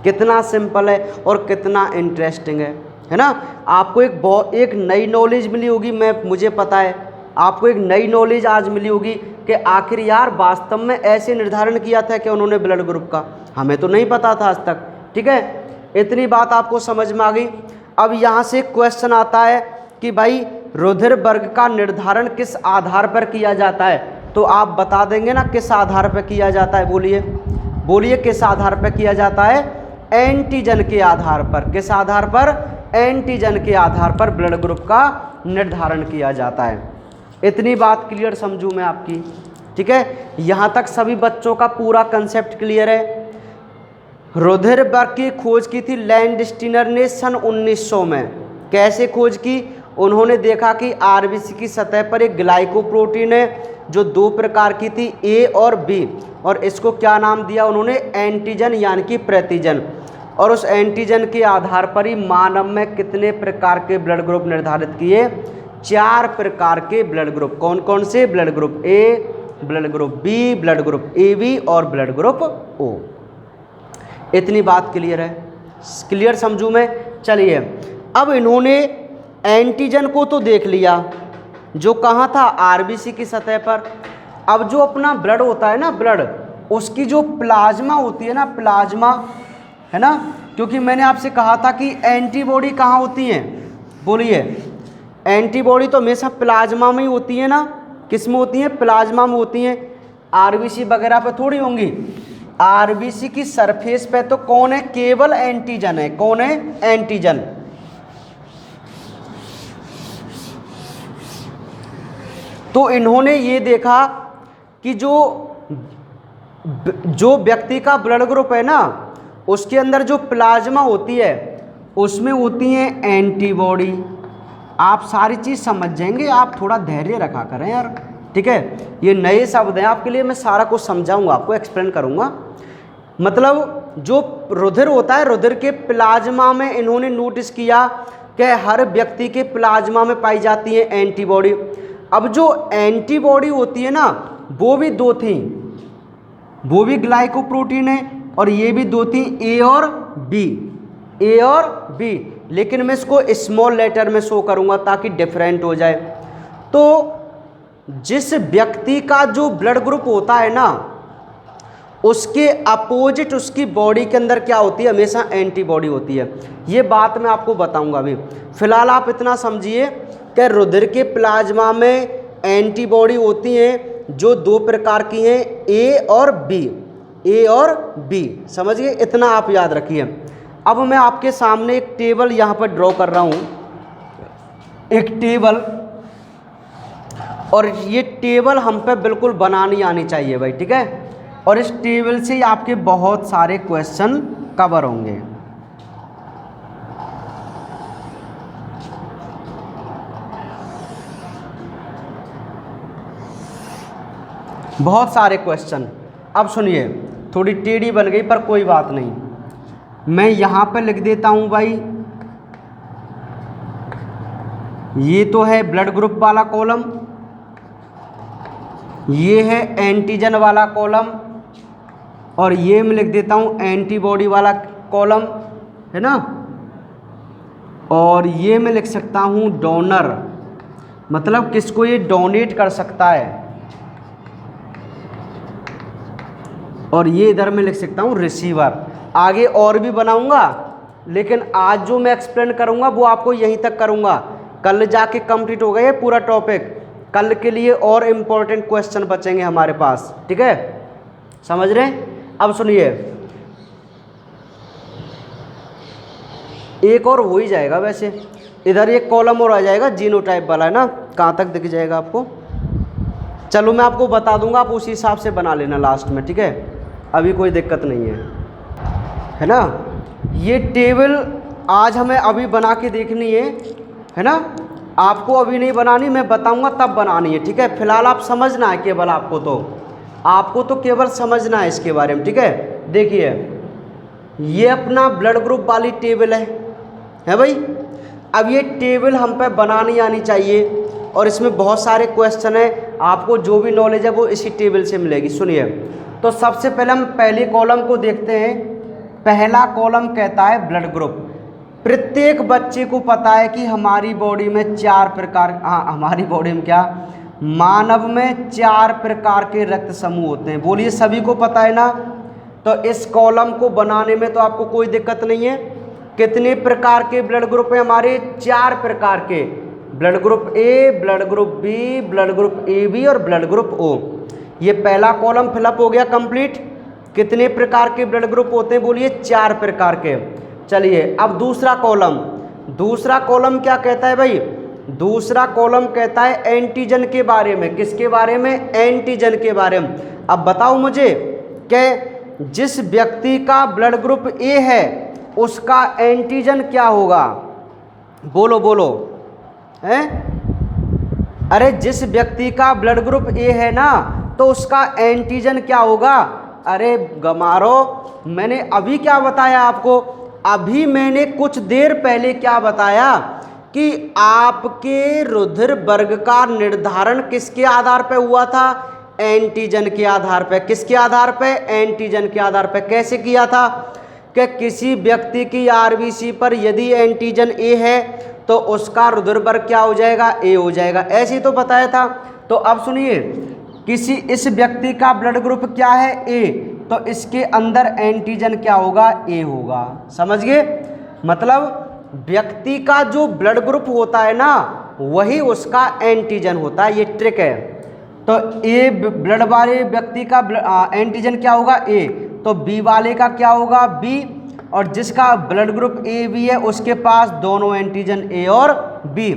Speaker 1: कितना सिंपल है और कितना इंटरेस्टिंग है ना। आपको एक नई नॉलेज मिली होगी। मुझे पता है आपको एक नई नॉलेज आज मिली होगी कि आखिर यार वास्तव में ऐसे निर्धारण किया था कि उन्होंने ब्लड ग्रुप का। हमें तो नहीं पता था आज तक। ठीक है, इतनी बात आपको समझ में आ गई। अब यहाँ से क्वेश्चन आता है कि भाई रुधिर वर्ग का निर्धारण किस आधार पर किया जाता है? तो आप बता देंगे ना किस आधार पर किया जाता है? बोलिए किस आधार पर किया जाता है? एंटीजन के आधार पर। किस आधार पर? एंटीजन के आधार पर ब्लड ग्रुप का निर्धारण किया जाता है। इतनी बात क्लियर समझूं मैं आपकी, ठीक है। यहाँ तक सभी बच्चों का पूरा कंसेप्ट क्लियर है। रुधिर वर्ग की खोज की थी लैंडस्टीनर ने सन 1900 में। कैसे खोज की? उन्होंने देखा कि आरबीसी की सतह पर एक ग्लाइकोप्रोटीन है जो दो प्रकार की थी, ए और बी, और इसको क्या नाम दिया उन्होंने? एंटीजन यानी कि प्रतिजन। और उस एंटीजन के आधार पर ही मानव में कितने प्रकार के ब्लड ग्रुप निर्धारित किए? 4 प्रकार के ब्लड ग्रुप। कौन कौन से? Blood group A, blood group B, blood group AB और ब्लड ग्रुप O। इतनी बात क्लियर है? क्लियर समझूं मैं? चलिए, अब इन्होंने एंटीजन को तो देख लिया जो कहाँ था? आरबीसी की सतह पर। अब जो अपना ब्लड होता है ना, ब्लड, उसकी जो प्लाज्मा होती है ना, प्लाज्मा, है ना, क्योंकि मैंने आपसे कहा था कि एंटीबॉडी कहाँ होती हैं? बोलिए। एंटीबॉडी तो हमेशा प्लाज्मा में ही होती है ना। किस में होती हैं? प्लाज्मा में होती हैं। आरबीसी वगैरह पे थोड़ी होंगी। आरबीसी की सरफेस पे तो कौन है? केवल एंटीजन है। कौन है? एंटीजन। तो इन्होंने ये देखा कि जो व्यक्ति का ब्लड ग्रुप है ना, उसके अंदर जो प्लाज्मा होती है उसमें होती हैं एंटीबॉडी। आप सारी चीज़ समझ जाएंगे, आप थोड़ा धैर्य रखा करें यार, ठीक है। ये नए शब्द हैं आपके लिए, मैं सारा कुछ समझाऊंगा आपको, एक्सप्लेन करूंगा। मतलब जो रुधिर होता है, रुधिर के प्लाज्मा में इन्होंने नोटिस किया कि हर व्यक्ति के प्लाज्मा में पाई जाती है एंटीबॉडी। अब जो एंटीबॉडी होती है ना, वो भी दो थी, वो भी ग्लाइकोप्रोटीन है, और ये भी दो थी, ए और बी, ए और बी। लेकिन मैं इसको स्मॉल लेटर में शो करूंगा ताकि डिफरेंट हो जाए। तो जिस व्यक्ति का जो ब्लड ग्रुप होता है ना, उसके अपोजिट उसकी बॉडी के अंदर क्या होती है? हमेशा एंटीबॉडी होती है। ये बात मैं आपको बताऊंगा अभी। फिलहाल आप इतना समझिए कि रुधिर के प्लाज्मा में एंटीबॉडी होती हैं जो दो प्रकार की हैं, ए और बी, ए और बी। समझिए, इतना आप याद रखिए। अब मैं आपके सामने एक टेबल यहाँ पर ड्रॉ कर रहा हूँ, एक टेबल, और ये टेबल हम पे बिल्कुल बनानी आनी चाहिए भाई, ठीक है। और इस टेबल से आपके बहुत सारे क्वेश्चन कवर होंगे। बहुत सारे क्वेश्चन। अब सुनिए, थोड़ी टेढ़ी बन गई पर कोई बात नहीं, मैं यहाँ पे लिख देता हूँ भाई। ये तो है ब्लड ग्रुप वाला कॉलम, ये है एंटीजन वाला कॉलम, और ये मैं लिख देता हूँ एंटीबॉडी वाला कॉलम, है ना। और ये मैं लिख सकता हूँ डोनर, मतलब किसको ये डोनेट कर सकता है। और ये इधर मैं लिख सकता हूँ रिसीवर। आगे और भी बनाऊंगा, लेकिन आज जो मैं एक्सप्लेन करूंगा वो आपको यहीं तक करूंगा। कल जाके कंप्लीट हो गया ये पूरा टॉपिक। कल के लिए और इम्पोर्टेंट क्वेश्चन बचेंगे हमारे पास, ठीक है, समझ रहे हैं। अब सुनिए, एक और हो ही जाएगा वैसे, इधर एक कॉलम और आ जाएगा जीनोटाइप वाला, है ना। कहाँ तक दिख जाएगा आपको? चलो मैं आपको बता दूंगा, आप उसी हिसाब से बना लेना लास्ट में, ठीक है। अभी कोई दिक्कत नहीं है ना। ये टेबल आज हमें अभी बना के देखनी है ना। आपको अभी नहीं बनानी, मैं बताऊंगा तब बनानी है, ठीक है। फिलहाल आप समझना है केवल, आपको तो केवल समझना है इसके बारे में, ठीक है। देखिए, ये अपना ब्लड ग्रुप वाली टेबल है भाई। अब ये टेबल हम पे बनानी आनी चाहिए, और इसमें बहुत सारे क्वेश्चन है, आपको जो भी नॉलेज है वो इसी टेबल से मिलेगी। सुनिए, तो सबसे पहले हम पहले कॉलम को देखते हैं। पहला कॉलम कहता है ब्लड ग्रुप। प्रत्येक बच्चे को पता है कि हमारी बॉडी में 4 प्रकार, हमारी बॉडी में क्या, मानव में 4 प्रकार के रक्त समूह होते हैं। बोलिए, सभी को पता है ना। तो इस कॉलम को बनाने में तो आपको कोई दिक्कत नहीं है। कितने प्रकार के ब्लड ग्रुप है हमारे? 4 प्रकार के। Blood group A, blood group B, blood group AB और ब्लड ग्रुप O। ये पहला कॉलम फिलअप हो गया कंप्लीट। कितने प्रकार के ब्लड ग्रुप होते हैं? बोलिए, 4 प्रकार के। चलिए, अब दूसरा कॉलम, दूसरा कॉलम क्या कहता है भाई? दूसरा कॉलम कहता है एंटीजन के बारे में। किसके बारे में? एंटीजन के बारे में। अब बताओ मुझे कि जिस व्यक्ति का ब्लड ग्रुप ए है उसका एंटीजन क्या होगा? बोलो बोलो हैं? अरे जिस व्यक्ति का ब्लड ग्रुप ए है ना तो उसका एंटीजन क्या होगा? अरे गमारो, मैंने अभी क्या बताया आपको? अभी मैंने कुछ देर पहले क्या बताया कि आपके रुधिर वर्ग का निर्धारण किसके आधार पर हुआ था? एंटीजन के आधार पर। किसके आधार पर? एंटीजन के आधार पर। कैसे किया था? कि किसी व्यक्ति की आरबीसी पर यदि एंटीजन ए है तो उसका रुधिर वर्ग क्या हो जाएगा? ए हो जाएगा। ऐसे ही तो बताया था। तो अब सुनिए, इस व्यक्ति का ब्लड ग्रुप क्या है? ए, तो इसके अंदर एंटीजन क्या होगा? ए होगा। समझ गए? मतलब व्यक्ति का जो ब्लड ग्रुप होता है ना वही उसका एंटीजन होता है। ये ट्रिक है। तो ए ब्लड वाले व्यक्ति का एंटीजन क्या होगा? ए। तो बी वाले का क्या होगा? बी। और जिसका ब्लड ग्रुप ए बी है उसके पास दोनों एंटीजन ए और बी।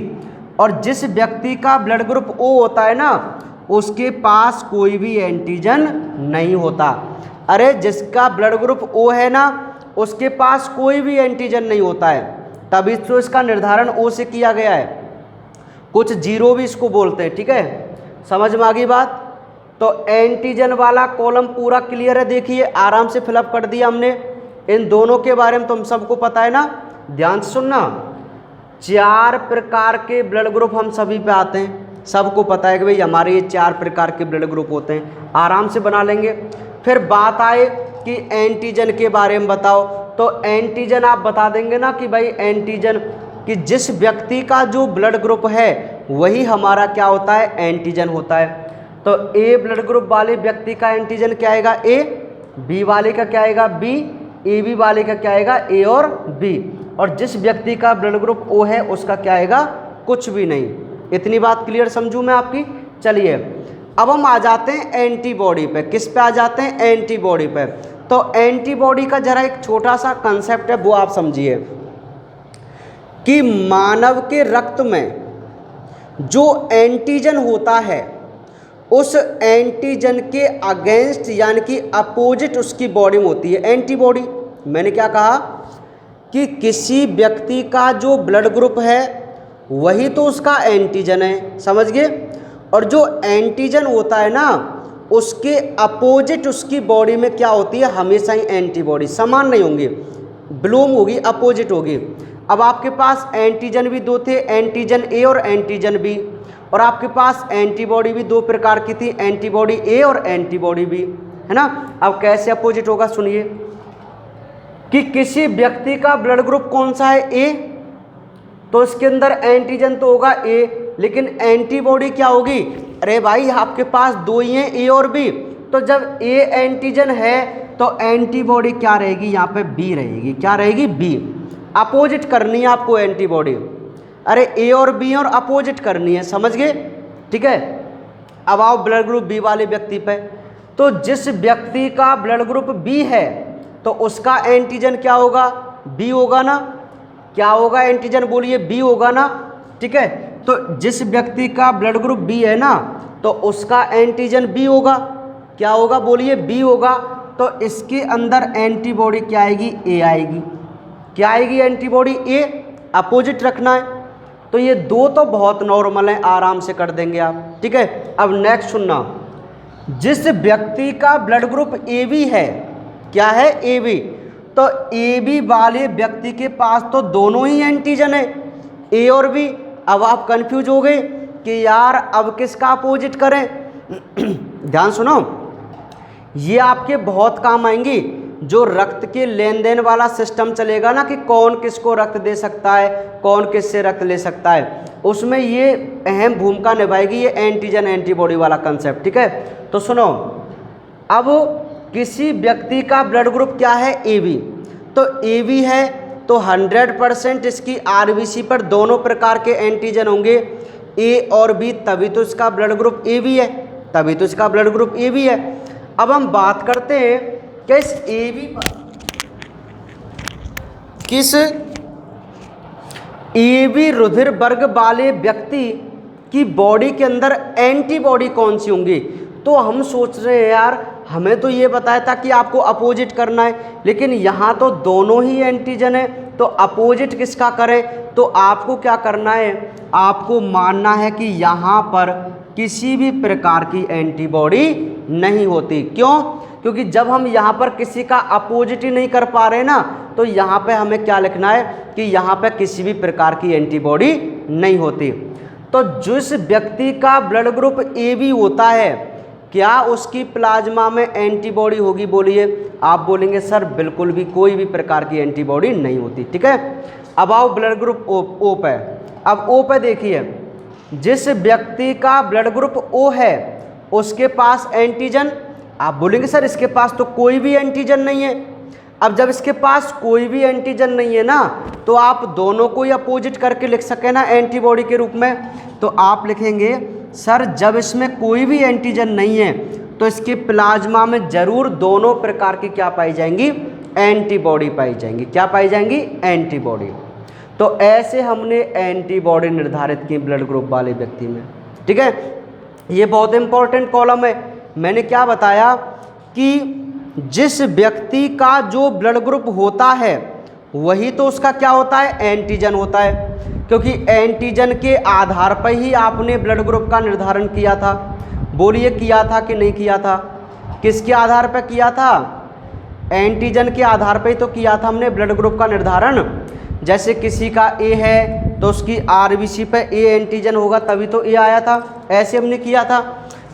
Speaker 1: और जिस व्यक्ति का ब्लड ग्रुप ओ होता है ना उसके पास कोई भी एंटीजन नहीं होता। अरे जिसका ब्लड ग्रुप ओ है ना उसके पास कोई भी एंटीजन नहीं होता है, तभी तो इसका निर्धारण ओ से किया गया है। कुछ जीरो भी इसको बोलते हैं। ठीक है, समझ में आ गई बात? तो एंटीजन वाला कॉलम पूरा क्लियर है। देखिए आराम से फिलअप कर दिया हमने। इन दोनों के बारे में तुम सबको पता है ना? ध्यान से सुनना। 4 प्रकार के ब्लड ग्रुप हम सभी पे आते हैं। सबको पता है कि भाई हमारे ये 4 प्रकार के ब्लड ग्रुप होते हैं। आराम से बना लेंगे। फिर बात आए कि एंटीजन के बारे में बताओ, तो एंटीजन आप बता देंगे ना कि भाई एंटीजन कि जिस व्यक्ति का जो ब्लड ग्रुप है वही हमारा क्या होता है? एंटीजन होता है। तो ए ब्लड ग्रुप वाले व्यक्ति का एंटीजन क्या आएगा? ए। बी वाले का क्या आएगा? बी। ए बी वाले का क्या आएगा? ए और बी। और जिस व्यक्ति का ब्लड ग्रुप ओ है उसका क्या आएगा? कुछ भी नहीं। इतनी बात क्लियर समझूं मैं आपकी? चलिए अब हम आ जाते हैं एंटीबॉडी पे। किस पे आ जाते हैं? एंटीबॉडी पे। तो एंटीबॉडी का जरा एक छोटा सा कंसेप्ट है, वो आप समझिए कि मानव के रक्त में जो एंटीजन होता है उस एंटीजन के अगेंस्ट यानी कि अपोजिट उसकी बॉडी में होती है एंटीबॉडी। मैंने क्या कहा कि किसी व्यक्ति का जो ब्लड ग्रुप है वही तो उसका एंटीजन है। समझ गए? और जो एंटीजन होता है ना उसके अपोजिट उसकी बॉडी में क्या होती है? हमेशा ही एंटीबॉडी। समान नहीं होंगी, विलोम होगी, अपोजिट होगी। अब आपके पास एंटीजन भी 2 थे, एंटीजन ए और एंटीजन बी। और आपके पास एंटीबॉडी भी 2 प्रकार की थी, एंटीबॉडी ए और एंटीबॉडी बी, है ना? अब कैसे अपोजिट होगा सुनिए कि किसी व्यक्ति का ब्लड ग्रुप कौन सा है? ए, तो इसके अंदर एंटीजन तो होगा ए, लेकिन एंटीबॉडी क्या होगी? अरे भाई आपके पास 2 ही हैं, ए और बी। तो जब ए एंटीजन है तो एंटीबॉडी क्या रहेगी? यहाँ पे बी रहेगी। क्या रहेगी? बी। अपोजिट करनी है आपको एंटीबॉडी। अरे ए और बी और अपोजिट करनी है। समझ गए? ठीक है। अब आओ ब्लड ग्रुप बी वाले व्यक्ति पे। तो जिस व्यक्ति का ब्लड ग्रुप बी है तो उसका एंटीजन क्या होगा? बी होगा ना? क्या होगा एंटीजन? बोलिए, बी होगा ना? ठीक है। तो जिस व्यक्ति का ब्लड ग्रुप बी है ना तो उसका एंटीजन बी होगा। क्या होगा? बोलिए, बी होगा। तो इसके अंदर एंटीबॉडी क्या आएगी? ए आएगी। क्या आएगी? एंटीबॉडी ए। अपोजिट रखना है। तो ये 2 तो बहुत नॉर्मल है, आराम से कर देंगे आप। ठीक है। अब नेक्स्ट सुनना, जिस व्यक्ति का ब्लड ग्रुप ए बी है, क्या है? ए बी, तो ए बी वाले व्यक्ति के पास तो दोनों ही एंटीजन है, ए और बी। अब आप कंफ्यूज हो गए कि यार अब किसका अपोजिट करें? ध्यान सुनो, ये आपके बहुत काम आएंगी। जो रक्त के लेन देन वाला सिस्टम चलेगा ना कि कौन किसको रक्त दे सकता है, कौन किससे रक्त ले सकता है, उसमें ये अहम भूमिका निभाएगी ये एंटीजन एंटीबॉडी वाला कंसेप्ट। ठीक है। तो सुनो, अब किसी व्यक्ति का ब्लड ग्रुप क्या है? A B. तो ए बी है तो 100% इसकी आरबीसी पर दोनों प्रकार के एंटीजन होंगे, ए और बी, तभी तो इसका ब्लड ग्रुप ए बी है, तभी तो इसका ब्लड ग्रुप ए बी है। अब हम बात करते हैं कि इस ए बी पर किस AB रुधिर वर्ग वाले व्यक्ति की बॉडी के अंदर एंटीबॉडी कौन सी होंगी। तो हम सोच रहे हैं यार, हमें तो ये बताया था कि आपको अपोजिट करना है, लेकिन यहाँ तो दोनों ही एंटीजन है, तो अपोजिट किसका करें। तो आपको क्या करना है, आपको मानना है कि यहाँ पर किसी भी प्रकार की एंटीबॉडी नहीं होती। क्यों? क्योंकि जब हम यहाँ पर किसी का अपोजिट ही नहीं कर पा रहे ना, तो यहाँ पे हमें क्या लिखना है कि यहाँ पे किसी भी प्रकार की एंटीबॉडी नहीं होती। तो जिस व्यक्ति का ब्लड ग्रुप AB होता है, क्या उसकी प्लाज्मा में एंटीबॉडी होगी? बोलिए। आप बोलेंगे सर बिल्कुल भी, कोई भी प्रकार की एंटीबॉडी नहीं होती। ठीक है, अब आओ ब्लड ग्रुप O पे। अब O पे देखिए, जिस व्यक्ति का ब्लड ग्रुप O है उसके पास एंटीजन, आप बोलेंगे सर इसके पास तो कोई भी एंटीजन नहीं है। अब जब इसके पास कोई भी एंटीजन नहीं है ना, तो आप दोनों को ही अपोजिट करके लिख सके ना एंटीबॉडी के रूप में। तो आप लिखेंगे सर जब इसमें कोई भी एंटीजन नहीं है तो इसके प्लाज्मा में जरूर दोनों प्रकार की क्या पाई जाएंगी, एंटीबॉडी पाई जाएंगी। क्या पाई जाएंगी? एंटीबॉडी। तो ऐसे हमने एंटीबॉडी निर्धारित की ब्लड ग्रुप वाले व्यक्ति में। ठीक है, ये बहुत इंपॉर्टेंट कॉलम है। मैंने क्या बताया कि जिस व्यक्ति का जो ब्लड ग्रुप होता है वही तो उसका क्या होता है, एंटीजन होता है। क्योंकि एंटीजन के आधार पर ही आपने ब्लड ग्रुप का निर्धारण किया था। बोलिए किया था कि नहीं किया था? किसके आधार पर किया था? एंटीजन के आधार पर ही तो किया था हमने ब्लड ग्रुप का निर्धारण। जैसे किसी का A है तो उसकी RBC पे A एंटीजन होगा, तभी तो A आया था, ऐसे हमने किया था।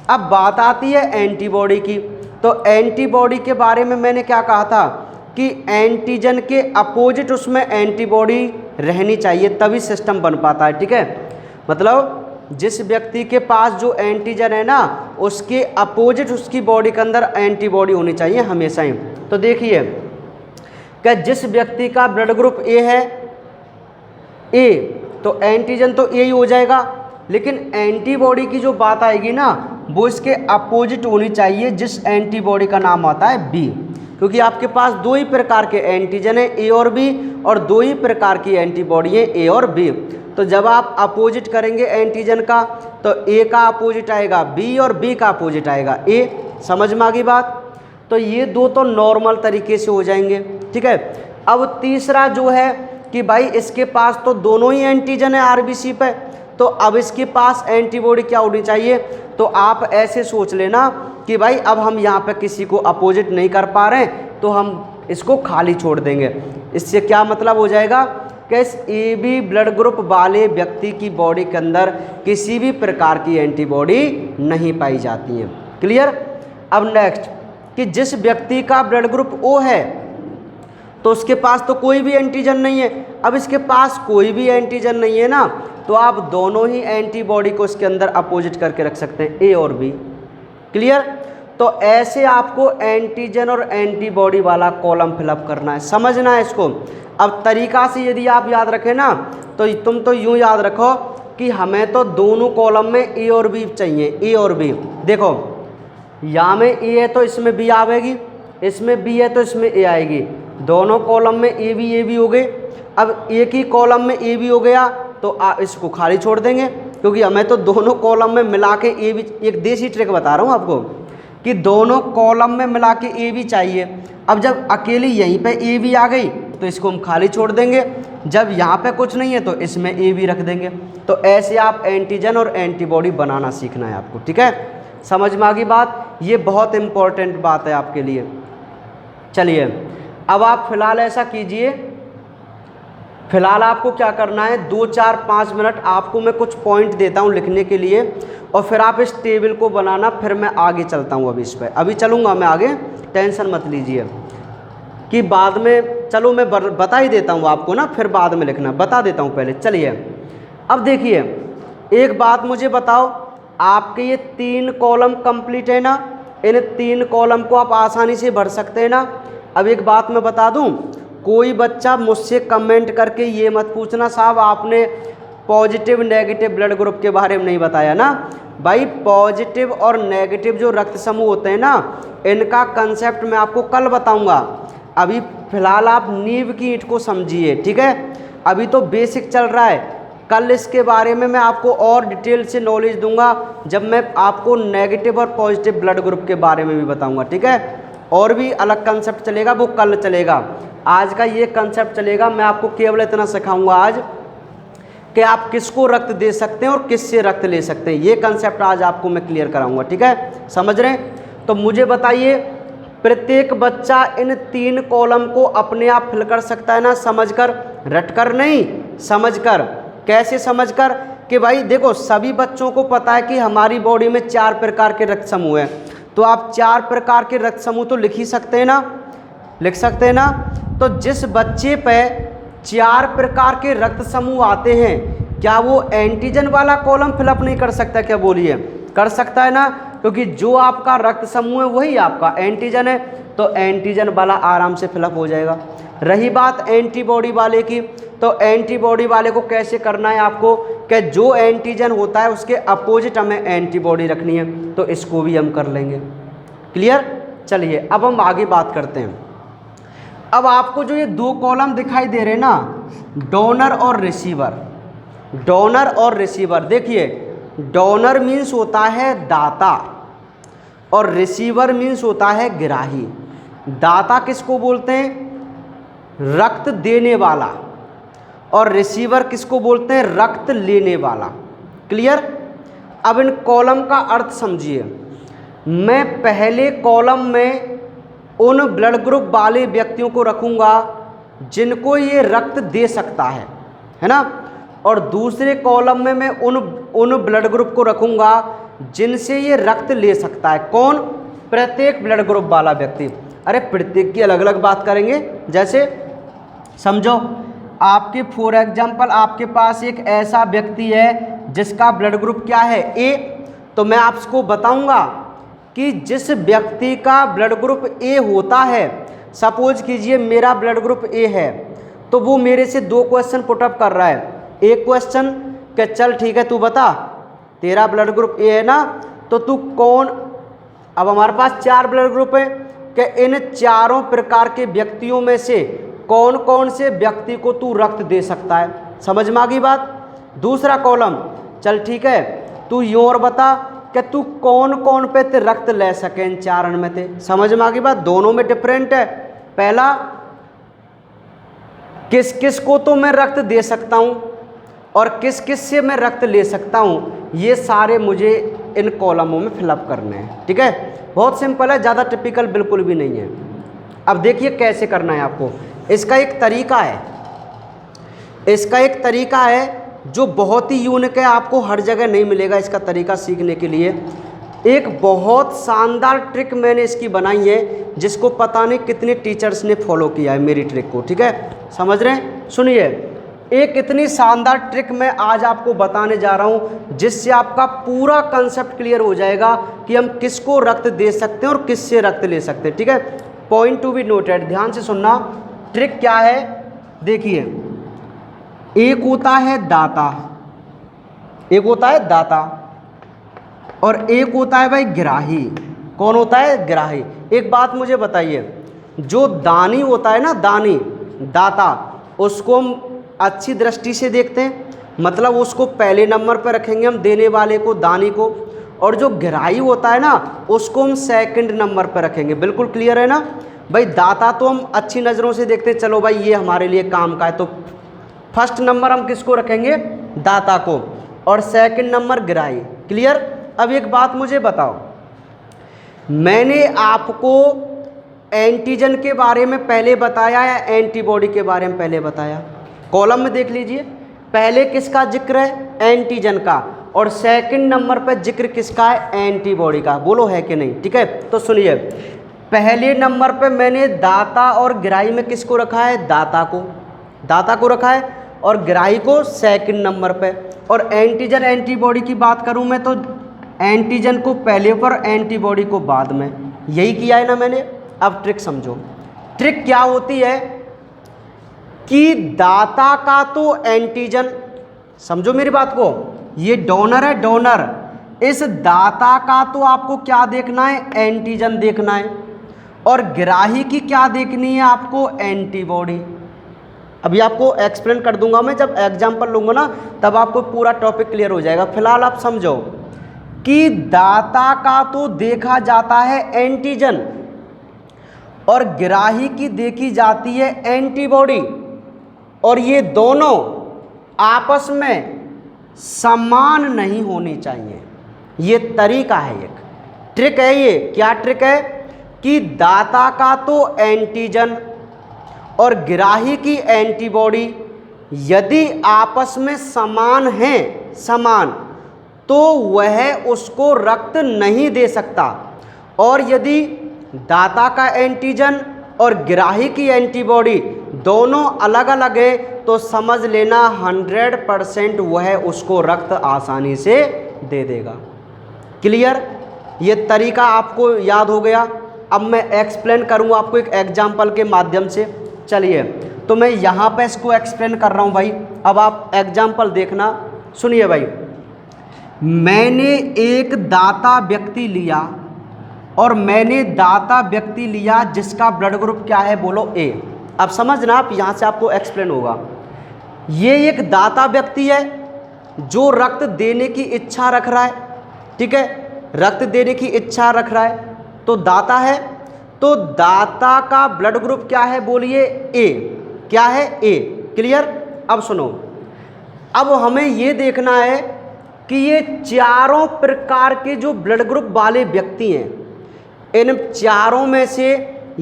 Speaker 1: अब बात आती है एंटीबॉडी की। तो एंटीबॉडी के बारे में मैंने क्या कहा था कि एंटीजन के अपोजिट उसमें एंटीबॉडी रहनी चाहिए, तभी सिस्टम बन पाता है। ठीक है, मतलब जिस व्यक्ति के पास जो एंटीजन है ना, उसके अपोजिट उसकी बॉडी के अंदर एंटीबॉडी होनी चाहिए हमेशा ही। तो देखिए कि जिस व्यक्ति का ब्लड ग्रुप A है, A, तो एंटीजन तो A ही हो जाएगा, लेकिन एंटीबॉडी की जो बात आएगी ना, वो इसके अपोजिट होनी चाहिए, जिस एंटीबॉडी का नाम आता है B। क्योंकि आपके पास दो ही प्रकार के एंटीजन है, A और B, और दो ही प्रकार की एंटीबॉडी है, A और B। तो जब आप अपोजिट करेंगे एंटीजन का, तो A का अपोजिट आएगा B और B का अपोजिट आएगा A। समझ में आ गई बात? तो ये दो तो नॉर्मल तरीके से हो जाएंगे। ठीक है, अब तीसरा जो है कि भाई इसके पास तो दोनों ही एंटीजन है RBC पे, तो अब इसके पास एंटीबॉडी क्या होनी चाहिए। तो आप ऐसे सोच लेना कि भाई अब हम यहाँ पे किसी को अपोजिट नहीं कर पा रहे हैं, तो हम इसको खाली छोड़ देंगे। इससे क्या मतलब हो जाएगा कि इस AB ब्लड ग्रुप वाले व्यक्ति की बॉडी के अंदर किसी भी प्रकार की एंटीबॉडी नहीं पाई जाती है। क्लियर? अब नेक्स्ट कि जिस व्यक्ति का ब्लड ग्रुप O है तो उसके पास तो कोई भी एंटीजन नहीं है। अब इसके पास कोई भी एंटीजन नहीं है ना, तो आप दोनों ही एंटीबॉडी को इसके अंदर अपोजिट करके रख सकते हैं, A और B। क्लियर? तो ऐसे आपको एंटीजन और एंटीबॉडी वाला कॉलम फिलअप करना है, समझना है इसको। अब तरीका से यदि आप याद रखें ना, तो तुम तो यूँ याद रखो कि हमें तो दोनों कॉलम में A और B चाहिए, A और B। देखो यहाँ में A है तो इसमें B आएगी, इसमें B है तो इसमें A आएगी। दोनों कॉलम में A B हो गए। अब एक ही कॉलम में A B हो गया तो इसको खाली छोड़ देंगे, क्योंकि हमें तो दोनों कॉलम में मिला के A B, एक देसी ट्रिक बता रहा हूँ आपको कि दोनों कॉलम में मिला के A B चाहिए। अब जब अकेली यहीं पे A B आ गई तो इसको हम खाली छोड़ देंगे, जब यहाँ पे कुछ नहीं है तो इसमें A B रख देंगे। तो ऐसे आप एंटीजन और एंटीबॉडी बनाना सीखना है आपको। ठीक है, समझ में आ गई बात? ये बहुत इंपॉर्टेंट बात है आपके लिए। चलिए अब आप फिलहाल ऐसा कीजिए, फिलहाल आपको क्या करना है, 2 4 5 मिनट आपको मैं कुछ पॉइंट देता हूँ लिखने के लिए, और फिर आप इस टेबल को बनाना, फिर मैं आगे चलता हूँ। अभी इस पर अभी चलूँगा मैं आगे, टेंशन मत लीजिए कि बाद में, चलो मैं बता ही देता हूँ आपको ना, फिर बाद में लिखना, बता देता हूँ पहले। चलिए अब देखिए, एक बात मुझे बताओ, आपके ये 3 कॉलम कंप्लीट है ना, इन 3 कॉलम को आप आसानी से भर सकते हैं ना। अब एक बात मैं बता दूं, कोई बच्चा मुझसे कमेंट करके ये मत पूछना साहब आपने पॉजिटिव नेगेटिव ब्लड ग्रुप के बारे में नहीं बताया ना। भाई पॉजिटिव और नेगेटिव जो रक्त समूह होते हैं ना, इनका कंसेप्ट मैं आपको कल बताऊंगा। अभी फिलहाल आप नींव की ईंट को समझिए। ठीक है, अभी तो बेसिक चल रहा है, कल इसके बारे में मैं आपको और डिटेल से नॉलेज दूंगा जब मैं आपको नेगेटिव और पॉजिटिव ब्लड ग्रुप के बारे में भी बताऊंगा, ठीक है। और भी अलग कंसेप्ट चलेगा, वो कल चलेगा। आज का ये कंसेप्ट चलेगा, मैं आपको केवल इतना सिखाऊंगा आज कि आप किसको रक्त दे सकते हैं और किससे रक्त ले सकते हैं। ये कंसेप्ट आज आपको मैं क्लियर कराऊंगा, ठीक है, समझ रहे हैं। तो मुझे बताइए, प्रत्येक बच्चा इन 3 कॉलम को अपने आप फिल कर सकता है ना, समझकर, रटकर नहीं, समझकर। कैसे समझकर? कि भाई देखो, सभी बच्चों को पता है कि हमारी बॉडी में 4 प्रकार के रक्त समूह हैं, तो आप 4 प्रकार के रक्त समूह तो लिख ही सकते हैं ना, लिख सकते हैं ना। तो जिस बच्चे पे 4 प्रकार के रक्त समूह आते हैं, क्या वो एंटीजन वाला कॉलम फिलअप नहीं कर सकता? क्या बोलिए, कर सकता है ना, क्योंकि जो आपका रक्त समूह है वही आपका एंटीजन है, तो एंटीजन वाला आराम से फिलअप हो जाएगा। रही बात एंटीबॉडी वाले की, तो एंटीबॉडी वाले को कैसे करना है आपको, कि जो एंटीजन होता है उसके अपोजिट हमें एंटीबॉडी रखनी है, तो इसको भी हम कर लेंगे। क्लियर? चलिए अब हम आगे बात करते हैं। अब आपको जो ये 2 कॉलम दिखाई दे रहे हैं ना, डोनर और रिसीवर, डोनर और रिसीवर, देखिए डोनर मीन्स होता है दाता और रिसीवर मीन्स होता है ग्राही। दाता किसको बोलते हैं? रक्त देने वाला। और रिसीवर किसको बोलते हैं? रक्त लेने वाला। क्लियर? अब इन कॉलम का अर्थ समझिए। मैं पहले कॉलम में उन ब्लड ग्रुप वाले व्यक्तियों को रखूंगा जिनको ये रक्त दे सकता है ना, और दूसरे कॉलम में मैं उन ब्लड ग्रुप को रखूंगा जिनसे ये रक्त ले सकता है। कौन? प्रत्येक ब्लड ग्रुप वाला व्यक्ति। अरे प्रत्येक की अलग अलग बात करेंगे, जैसे समझो आपके फॉर एग्जाम्पल आपके पास एक ऐसा व्यक्ति है जिसका ब्लड ग्रुप क्या है? ए, तो मैं आपको बताऊंगा कि जिस व्यक्ति का ब्लड ग्रुप ए होता है, सपोज कीजिए मेरा ब्लड ग्रुप ए है, तो वो मेरे से 2 क्वेश्चन पुटअप कर रहा है। एक क्वेश्चन कि चल ठीक है, तू बता तेरा ब्लड ग्रुप ए है ना, तो तू कौन, अब हमारे पास 4 ब्लड ग्रुप है, कि इन 4 प्रकार के व्यक्तियों में से कौन कौन से व्यक्ति को तू रक्त दे सकता है। समझ में आ गई बात? दूसरा कॉलम, चल ठीक है, तू यूँ और बता कि तू कौन कौन पे ते रक्त ले सके इन 4 में थे। समझ में आ गई बात? दोनों में डिफरेंट है। पहला, किस किस को तो मैं रक्त दे सकता हूँ और किस किस से मैं रक्त ले सकता हूँ, ये सारे मुझे इन कॉलमों में फिलअप करने हैं। ठीक है, बहुत सिंपल है, ज़्यादा टिपिकल बिल्कुल भी नहीं है। अब देखिए कैसे करना है आपको। इसका एक तरीका है, इसका एक तरीका है जो बहुत ही यूनिक है, आपको हर जगह नहीं मिलेगा। इसका तरीका सीखने के लिए एक बहुत शानदार ट्रिक मैंने इसकी बनाई है, जिसको पता नहीं कितने टीचर्स ने फॉलो किया है मेरी ट्रिक को। ठीक है, समझ रहे हैं? सुनिए, एक इतनी शानदार ट्रिक मैं आज आपको बताने जा रहा हूं, जिससे आपका पूरा कंसेप्ट क्लियर हो जाएगा कि हम किसको रक्त दे सकते हैं और किससे रक्त ले सकते हैं। ठीक है, पॉइंट टू बी नोटेड, ध्यान से सुनना। ट्रिक क्या है? देखिए, एक होता है दाता, एक होता है दाता और एक होता है भाई ग्राही। कौन होता है? ग्राही। एक बात मुझे बताइए, जो दानी होता है ना, दानी, दाता, उसको हम अच्छी दृष्टि से देखते हैं, मतलब उसको पहले नंबर पर रखेंगे हम, देने वाले को, दानी को, और जो ग्राही होता है ना, उसको हम सेकंड नंबर पर रखेंगे। बिल्कुल क्लियर है ना भाई? दाता तो हम अच्छी नज़रों से देखते हैं, चलो भाई ये हमारे लिए काम का है, तो फर्स्ट नंबर हम किसको रखेंगे? दाता को, और सेकंड नंबर ग्राही। क्लियर? अब एक बात मुझे बताओ, मैंने आपको एंटीजन के बारे में पहले बताया या एंटीबॉडी के बारे में पहले बताया? कॉलम में देख लीजिए, पहले किसका जिक्र है? एंटीजन का, और सेकंड नंबर पर जिक्र किसका है? एंटीबॉडी का। बोलो है कि नहीं? ठीक है, तो सुनिए, पहले नंबर पे मैंने दाता और ग्राही में किसको रखा है? दाता को, दाता को रखा है, और ग्राही को सेकंड नंबर पे। और एंटीजन एंटीबॉडी की बात करूं मैं, तो एंटीजन को पहले पर, एंटीबॉडी को बाद में। यही किया है ना मैंने। अब ट्रिक समझो। ट्रिक क्या होती है कि दाता का तो एंटीजन, समझो मेरी बात को, ये डोनर है, डोनर, इस दाता का तो आपको क्या देखना है? एंटीजन देखना है, और ग्राही की क्या देखनी है आपको? एंटीबॉडी। अभी आपको एक्सप्लेन कर दूंगा मैं, जब एग्जाम्पल लूँगा ना तब आपको पूरा टॉपिक क्लियर हो जाएगा। फिलहाल आप समझो कि दाता का तो देखा जाता है एंटीजन और ग्राही की देखी जाती है एंटीबॉडी, और ये दोनों आपस में समान नहीं होनी चाहिए। ये तरीका है, एक ट्रिक है। ये क्या ट्रिक है कि दाता का तो एंटीजन और ग्राही की एंटीबॉडी यदि आपस में समान हैं, समान, तो वह उसको रक्त नहीं दे सकता, और यदि दाता का एंटीजन और ग्राही की एंटीबॉडी दोनों अलग अलग है तो समझ लेना 100% वह उसको रक्त आसानी से दे देगा। क्लियर? ये तरीका आपको याद हो गया। अब मैं एक्सप्लेन करूँगा आपको एक एग्जाम्पल के माध्यम से। चलिए, तो मैं यहाँ पे इसको एक्सप्लेन कर रहा हूँ भाई। अब आप एग्जाम्पल देखना, सुनिए भाई। मैंने एक दाता व्यक्ति लिया, और मैंने दाता व्यक्ति लिया जिसका ब्लड ग्रुप क्या है, बोलो ए। अब समझना आप, यहाँ से आपको एक्सप्लेन होगा। ये एक दाता व्यक्ति है जो रक्त देने की इच्छा रख रहा है, ठीक है, रक्त देने की इच्छा रख रहा है, तो दाता है। तो दाता का ब्लड ग्रुप क्या है, बोलिए ए। क्या है, ए। क्लियर? अब सुनो, अब हमें ये देखना है कि ये चारों प्रकार के जो ब्लड ग्रुप वाले व्यक्ति हैं, इन चारों में से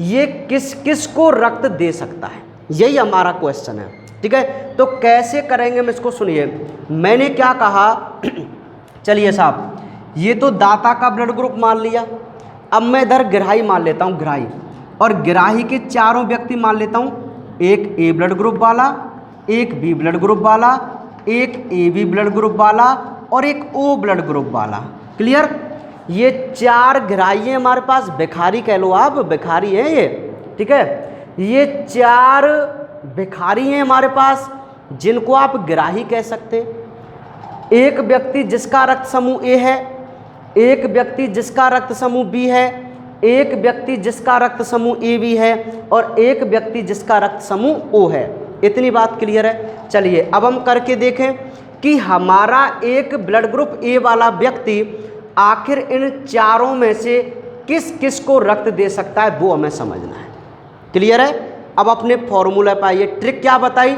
Speaker 1: ये किस किस को रक्त दे सकता है, यही हमारा क्वेश्चन है। ठीक है, तो कैसे करेंगे हम इसको, सुनिए। मैंने क्या कहा, चलिए साहब, ये तो दाता का ब्लड ग्रुप मान लिया। अब मैं इधर ग्राही मान लेता हूँ, ग्राही, और ग्राही के चारों व्यक्ति मान लेता हूँ। एक ए ब्लड ग्रुप वाला, एक बी ब्लड ग्रुप वाला, एक ए बी ब्लड ग्रुप वाला, और एक ओ ब्लड ग्रुप वाला। क्लियर? ये चार ग्राही हैं हमारे पास, भिखारी कह लो आप, भिखारी हैं ये। ठीक है, ये चार भिखारी हैं हमारे पास, जिनको आप ग्राही कह सकते। एक व्यक्ति जिसका रक्त समूह ए है, एक व्यक्ति जिसका रक्त समूह बी है, एक व्यक्ति जिसका रक्त समूह ए बी है, और एक व्यक्ति जिसका रक्त समूह ओ है। इतनी बात क्लियर है। चलिए अब हम करके देखें कि हमारा एक ब्लड ग्रुप ए वाला व्यक्ति आखिर इन चारों में से किस किस को रक्त दे सकता है, वो हमें समझना है। क्लियर है? अब अपने फॉर्मूला पे आइए। ट्रिक क्या बताई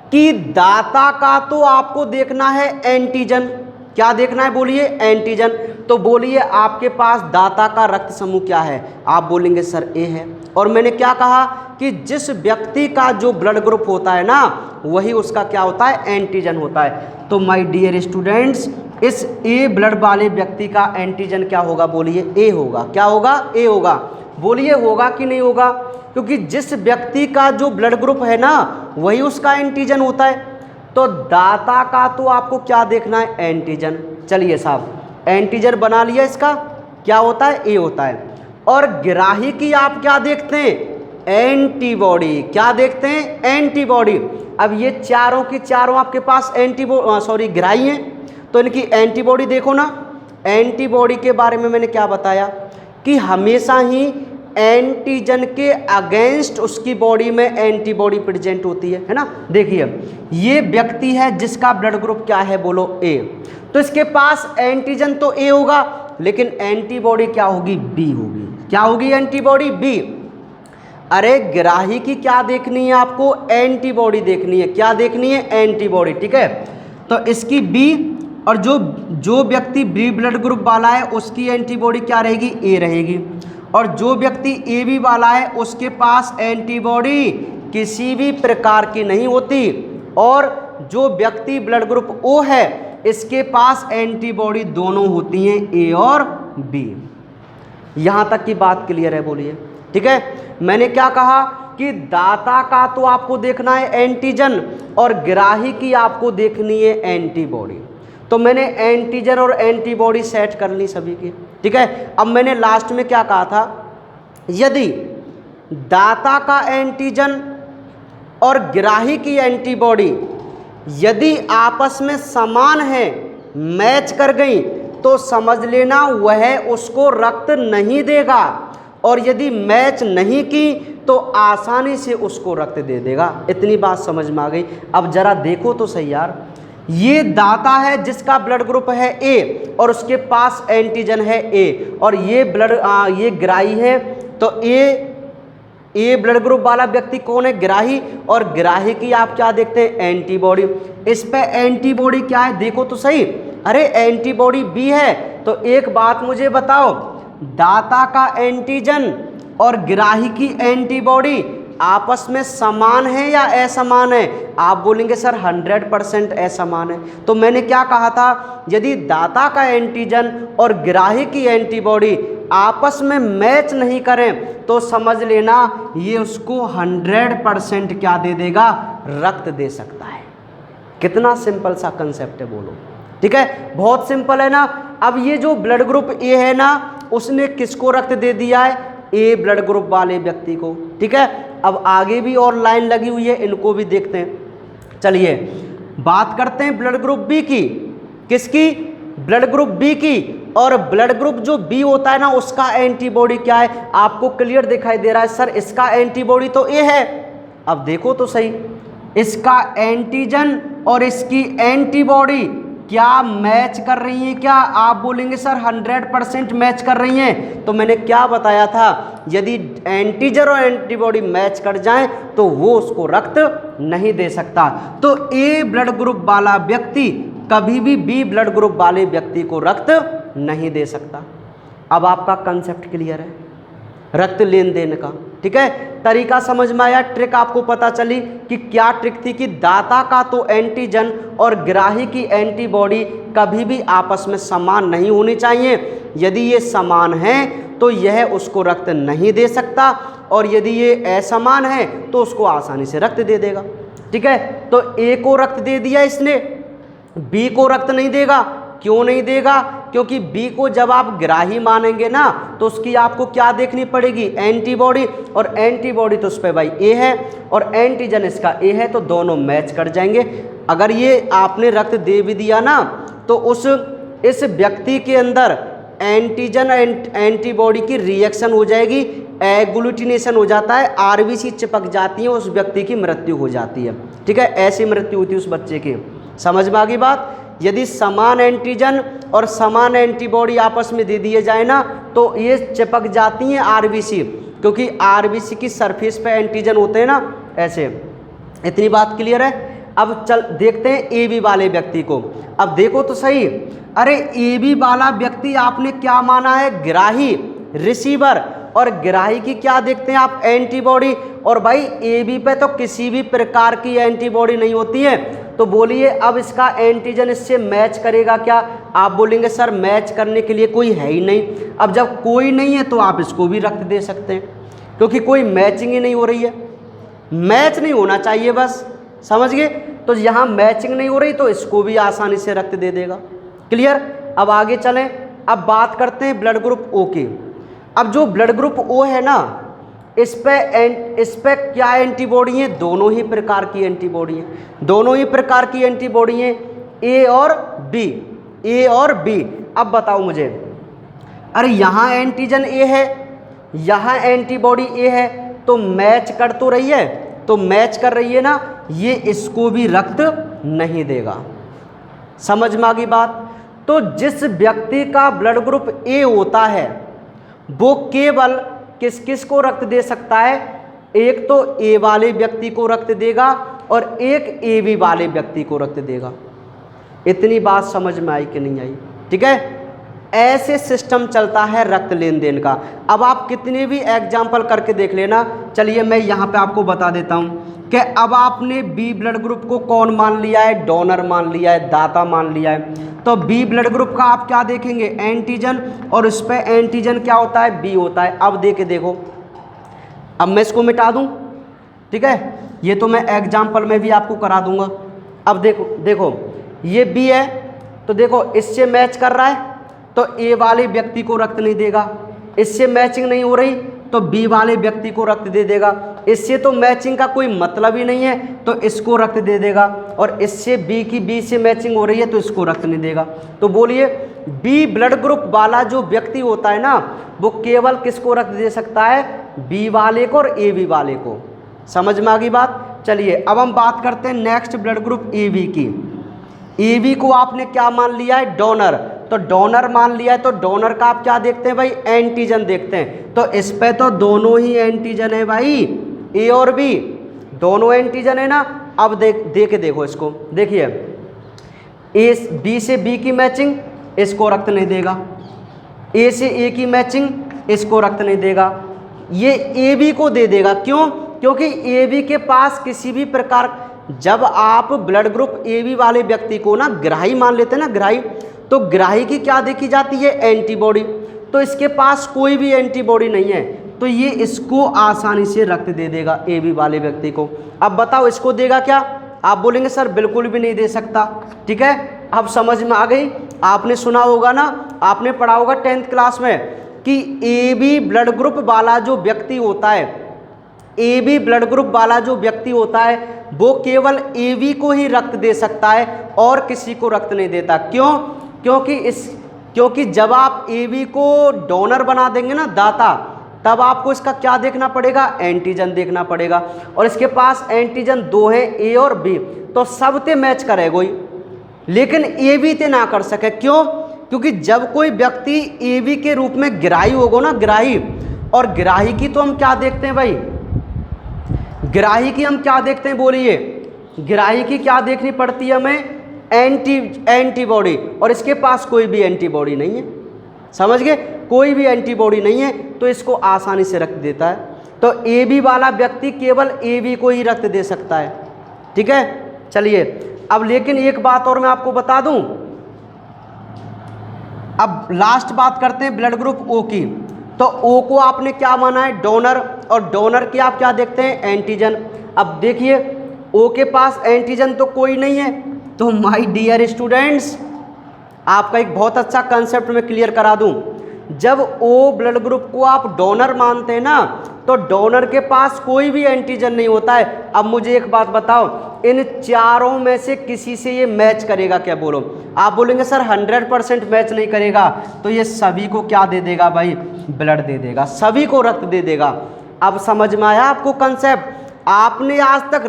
Speaker 1: कि दाता का तो आपको देखना है एंटीजन। क्या देखना है, बोलिए एंटीजन। तो बोलिए आपके पास दाता का रक्त समूह क्या है, आप बोलेंगे सर ए है। और मैंने क्या कहा कि जिस व्यक्ति का जो ब्लड ग्रुप होता है ना, वही उसका क्या होता है, एंटीजन होता है। तो माय डियर स्टूडेंट्स, इस ए ब्लड वाले व्यक्ति का एंटीजन क्या होगा, बोलिए ए होगा। क्या होगा, ए होगा। बोलिए होगा कि नहीं होगा, क्योंकि जिस व्यक्ति का जो ब्लड ग्रुप है ना, वही उसका एंटीजन होता है। तो दाता का तो आपको क्या देखना है, एंटीजन। चलिए साहब, एंटीजन बना लिया, इसका क्या होता है, ए होता है। और ग्राही की आप क्या देखते हैं, एंटीबॉडी। क्या देखते हैं, एंटीबॉडी। अब ये चारों की चारों आपके पास ग्राही हैं, तो इनकी एंटीबॉडी देखो ना। एंटीबॉडी के बारे में मैंने क्या बताया कि हमेशा ही एंटीजन के अगेंस्ट उसकी बॉडी में एंटीबॉडी प्रेजेंट होती है ना। देखिए ये व्यक्ति है जिसका ब्लड ग्रुप क्या है, बोलो ए, तो इसके पास एंटीजन तो ए होगा, लेकिन एंटीबॉडी क्या होगी, बी होगी। क्या होगी, एंटीबॉडी बी। अरे ग्राही की क्या देखनी है आपको, एंटीबॉडी देखनी है। क्या देखनी है, एंटीबॉडी। ठीक है, तो इसकी बी, और जो व्यक्ति बी ब्लड ग्रुप वाला है उसकी एंटीबॉडी क्या रहेगी, ए रहेगी। और जो व्यक्ति ए बी वाला है उसके पास एंटीबॉडी किसी भी प्रकार की नहीं होती। और जो व्यक्ति ब्लड ग्रुप ओ है, इसके पास एंटीबॉडी दोनों होती हैं, ए और बी। यहाँ तक की बात क्लियर है, बोलिए। ठीक है, मैंने क्या कहा कि दाता का तो आपको देखना है एंटीजन, और ग्राही की आपको देखनी है एंटीबॉडी। तो मैंने एंटीजन और एंटीबॉडी सेट कर ली सभी की। ठीक है, अब मैंने लास्ट में क्या कहा था, यदि दाता का एंटीजन और ग्राही की एंटीबॉडी यदि आपस में समान है, मैच कर गई, तो समझ लेना वह उसको रक्त नहीं देगा। और यदि मैच नहीं की तो आसानी से उसको रक्त दे देगा। इतनी बात समझ में आ गई। अब जरा देखो तो सही यार, ये दाता है जिसका ब्लड ग्रुप है ए और उसके पास एंटीजन है ए, और ये ग्राही है। तो ए ब्लड ग्रुप वाला व्यक्ति कौन है? ग्राही। और ग्राही की आप क्या देखते हैं? एंटीबॉडी। इस पे एंटीबॉडी क्या है देखो तो सही। अरे एंटीबॉडी बी है। तो एक बात मुझे बताओ, दाता का एंटीजन और ग्राही की एंटीबॉडी आपस में समान है या असमान है? आप बोलेंगे सर 100% असमान है। तो मैंने क्या कहा था, यदि दाता का एंटीजन और ग्राही की एंटीबॉडी आपस में मैच नहीं करें तो समझ लेना ये उसको 100% क्या दे देगा? रक्त दे सकता है। कितना सिंपल सा कंसेप्ट है बोलो। ठीक है, बहुत सिंपल है ना। अब ये जो ब्लड ग्रुप ए है ना, उसने किसको रक्त दे दिया है? ए ब्लड ग्रुप वाले व्यक्ति को। ठीक है, अब आगे भी और लाइन लगी हुई है, इनको भी देखते हैं। चलिए बात करते हैं ब्लड ग्रुप बी की। किसकी? ब्लड ग्रुप बी की। और ब्लड ग्रुप जो बी होता है ना, उसका एंटीबॉडी क्या है? आपको क्लियर दिखाई दे रहा है सर इसका एंटीबॉडी तो ए है। अब देखो तो सही, इसका एंटीजन और इसकी एंटीबॉडी क्या मैच कर रही है क्या? आप बोलेंगे सर 100% मैच कर रही हैं। तो मैंने क्या बताया था, यदि एंटीजन और एंटीबॉडी मैच कर जाएं तो वो उसको रक्त नहीं दे सकता। तो ए ब्लड ग्रुप वाला व्यक्ति कभी भी बी ब्लड ग्रुप वाले व्यक्ति को रक्त नहीं दे सकता। अब आपका कंसेप्ट क्लियर है रक्त लेन देन का। ठीक है, तरीका समझ में आया, ट्रिक आपको पता चली कि क्या ट्रिक थी कि दाता का तो एंटीजन और ग्राही की एंटीबॉडी कभी भी आपस में समान नहीं होनी चाहिए। यदि ये समान हैं तो यह उसको रक्त नहीं दे सकता, और यदि ये असमान है तो उसको आसानी से रक्त दे देगा। ठीक है, तो ए को रक्त दे दिया इसने, बी को रक्त नहीं देगा। क्यों नहीं देगा? क्योंकि बी को जब आप ग्राही मानेंगे ना तो उसकी आपको क्या देखनी पड़ेगी? एंटीबॉडी। और एंटीबॉडी तो उस पर भाई ए है और एंटीजन इसका ए है, तो दोनों मैच कर जाएंगे। अगर ये आपने रक्त दे भी दिया ना तो इस व्यक्ति के अंदर एंटीजन एंटीबॉडी की रिएक्शन हो जाएगी, एग्लूटिनेशन हो जाता है, आरबीसी चिपक जाती है, उस व्यक्ति की मृत्यु हो जाती है। ठीक है, ऐसी मृत्यु होती है उस बच्चे की। समझ में आ गई बात? यदि समान एंटीजन और समान एंटीबॉडी आपस में दे दिए जाए ना तो ये चिपक जाती हैं आरबीसी, क्योंकि आरबीसी की सरफेस पे एंटीजन होते हैं ना ऐसे। इतनी बात क्लियर है। अब चल देखते हैं ए बी वाले व्यक्ति को। अब देखो तो सही, अरे ए बी वाला व्यक्ति आपने क्या माना है? ग्राही, रिसीवर। और ग्राही की क्या देखते हैं आप? एंटीबॉडी। और भाई ए बी पे तो किसी भी प्रकार की एंटीबॉडी नहीं होती है। तो बोलिए अब इसका एंटीजन इससे मैच करेगा क्या? आप बोलेंगे सर मैच करने के लिए कोई है ही नहीं। अब जब कोई नहीं है तो आप इसको भी रक्त दे सकते हैं, क्योंकि कोई मैचिंग ही नहीं हो रही है। मैच नहीं होना चाहिए बस, समझ गए? तो यहाँ मैचिंग नहीं हो रही तो इसको भी आसानी से रक्त दे देगा। क्लियर? अब आगे चलें। अब बात करते हैं ब्लड ग्रुप ओ की। अब जो ब्लड ग्रुप ओ है ना, इस पे क्या एंटीबॉडी है? दोनों ही प्रकार की एंटीबॉडी है। दोनों ही प्रकार की एंटीबॉडी है, ए और बी, ए और बी। अब बताओ मुझे, अरे यहाँ एंटीजन ए है, यहाँ एंटीबॉडी ए है, तो मैच कर तो रही है, तो मैच कर रही है ना, ये इसको भी रक्त नहीं देगा। समझ में आ गई बात? तो जिस व्यक्ति का ब्लड ग्रुप ए होता है वो केवल किस किस को रक्त दे सकता है? एक तो ए वाले व्यक्ति को रक्त देगा और एक ए बी वाले व्यक्ति को रक्त देगा। इतनी बात समझ में आई कि नहीं आई? ठीक है, ऐसे सिस्टम चलता है रक्त लेन देन का। अब आप कितने भी एग्जाम्पल करके देख लेना। चलिए मैं यहाँ पे आपको बता देता हूँ कि अब आपने बी ब्लड ग्रुप को कौन मान लिया है? डोनर मान लिया है, दाता मान लिया है। तो बी ब्लड ग्रुप का आप क्या देखेंगे? एंटीजन, और उस पर एंटीजन क्या होता है? बी होता है। अब देखो, अब मैं इसको मिटा दूं, ठीक है, ये तो मैं एग्जाम्पल में भी आपको करा दूंगा। अब देखो ये बी है, तो देखो इससे मैच कर रहा है तो ए वाले व्यक्ति को रक्त नहीं देगा। इससे मैचिंग नहीं हो रही तो बी वाले व्यक्ति को रक्त दे देगा। इससे तो मैचिंग का कोई मतलब ही नहीं है तो इसको रक्त दे देगा। और इससे बी की बी से मैचिंग हो रही है तो इसको रक्त नहीं देगा। तो बोलिए बी ब्लड ग्रुप वाला जो व्यक्ति होता है ना, वो केवल किसको रक्त दे सकता है? बी वाले को और ए बी वाले को। समझ में आ गई बात। चलिए अब हम बात करते हैं next blood group A B की। ए बी को आपने क्या मान लिया है, डोनर। तो डोनर मान लिया है, तो डोनर का आप क्या देखते हैं भाई, एंटीजन देखते हैं। तो इस पे तो दोनों ही एंटीजन है भाई, ए और बी दोनों एंटीजन है ना। अब देखो इसको, देखिए ए बी से बी की मैचिंग इसको रक्त नहीं देगा, ए से ए की मैचिंग इसको रक्त नहीं देगा, ये ए बी को दे देगा। क्यों? क्योंकि ए बी के पास किसी भी प्रकार, जब आप ब्लड ग्रुप ए बी वाले व्यक्ति को ना ग्राही मान लेते हैं ना, ग्राही, तो ग्राही की क्या देखी जाती है, एंटीबॉडी। तो इसके पास कोई भी एंटीबॉडी नहीं है, तो ये इसको आसानी से रक्त दे देगा ए बी वाले व्यक्ति को। अब बताओ इसको देगा क्या? आप बोलेंगे सर बिल्कुल भी नहीं दे सकता। ठीक है, अब समझ में आ गई। आपने सुना होगा ना, आपने पढ़ा होगा 10th क्लास में कि ए बी ब्लड ग्रुप वाला जो व्यक्ति होता है, ए बी ब्लड ग्रुप वाला जो व्यक्ति होता है वो केवल ए बी को ही रक्त दे सकता है और किसी को रक्त नहीं देता। क्यों? क्योंकि जब आप ए बी को डोनर बना देंगे ना, दाता, तब आपको इसका क्या देखना पड़ेगा, एंटीजन देखना पड़ेगा। और इसके पास एंटीजन 2 है, ए और बी, तो सब ते मैच करेगा ही, लेकिन ए बी ते ना कर सके। क्यों? क्योंकि जब कोई व्यक्ति ए बी के रूप में ग्राही होगा ना, ग्राही, और ग्राही की तो हम क्या देखते हैं भाई, ग्राही की हम क्या देखते हैं, बोलिए, ग्राही की क्या देखनी पड़ती है हमें, एंटीबॉडी, और इसके पास कोई भी एंटीबॉडी नहीं है। समझ गए, कोई भी एंटीबॉडी नहीं है, तो इसको आसानी से रक्त देता है। तो ए बी वाला व्यक्ति केवल ए बी को ही रक्त दे सकता है। ठीक है, चलिए अब लेकिन एक बात और मैं आपको बता दूं, अब लास्ट बात करते हैं ब्लड ग्रुप ओ की। तो ओ को आपने क्या माना है, डोनर, और डोनर की आप क्या देखते हैं, एंटीजन। अब देखिए ओ के पास एंटीजन तो कोई नहीं है, तो माय डियर स्टूडेंट्स, आपका एक बहुत अच्छा कंसेप्ट मैं क्लियर करा दूं। जब ओ ब्लड ग्रुप को आप डोनर मानते हैं ना, तो डोनर के पास कोई भी एंटीजन नहीं होता है। अब मुझे एक बात बताओ, इन चारों में से किसी से ये मैच करेगा क्या, बोलो। आप बोलेंगे सर 100% मैच नहीं करेगा, तो ये सभी को क्या दे देगा भाई, ब्लड दे देगा, सभी को रक्त दे देगा। अब समझ में आया आपको कंसेप्ट? आपने आज तक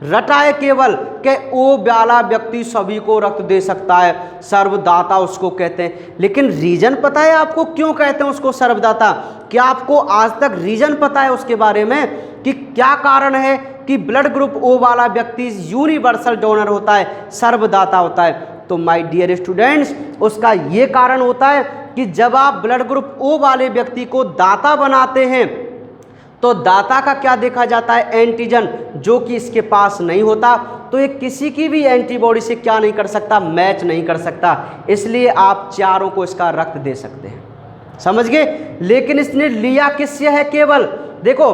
Speaker 1: रटा है केवल कि ओ वाला व्यक्ति सभी को रक्त दे सकता है, सर्वदाता उसको कहते हैं। लेकिन रीजन पता है आपको क्यों कहते हैं उसको सर्वदाता? क्या आपको आज तक रीजन पता है उसके बारे में कि क्या कारण है कि ब्लड ग्रुप ओ वाला व्यक्ति यूनिवर्सल डोनर होता है, सर्वदाता होता है? तो माय डियर स्टूडेंट्स, उसका ये कारण होता है कि जब आप ब्लड ग्रुप ओ वाले व्यक्ति को दाता बनाते हैं, तो दाता का क्या देखा जाता है, एंटीजन, जो कि इसके पास नहीं होता। तो ये किसी की भी एंटीबॉडी से क्या नहीं कर सकता, मैच नहीं कर सकता। इसलिए आप चारों को इसका रक्त दे सकते हैं। समझ गए? लेकिन इसने लिया किससे है, केवल देखो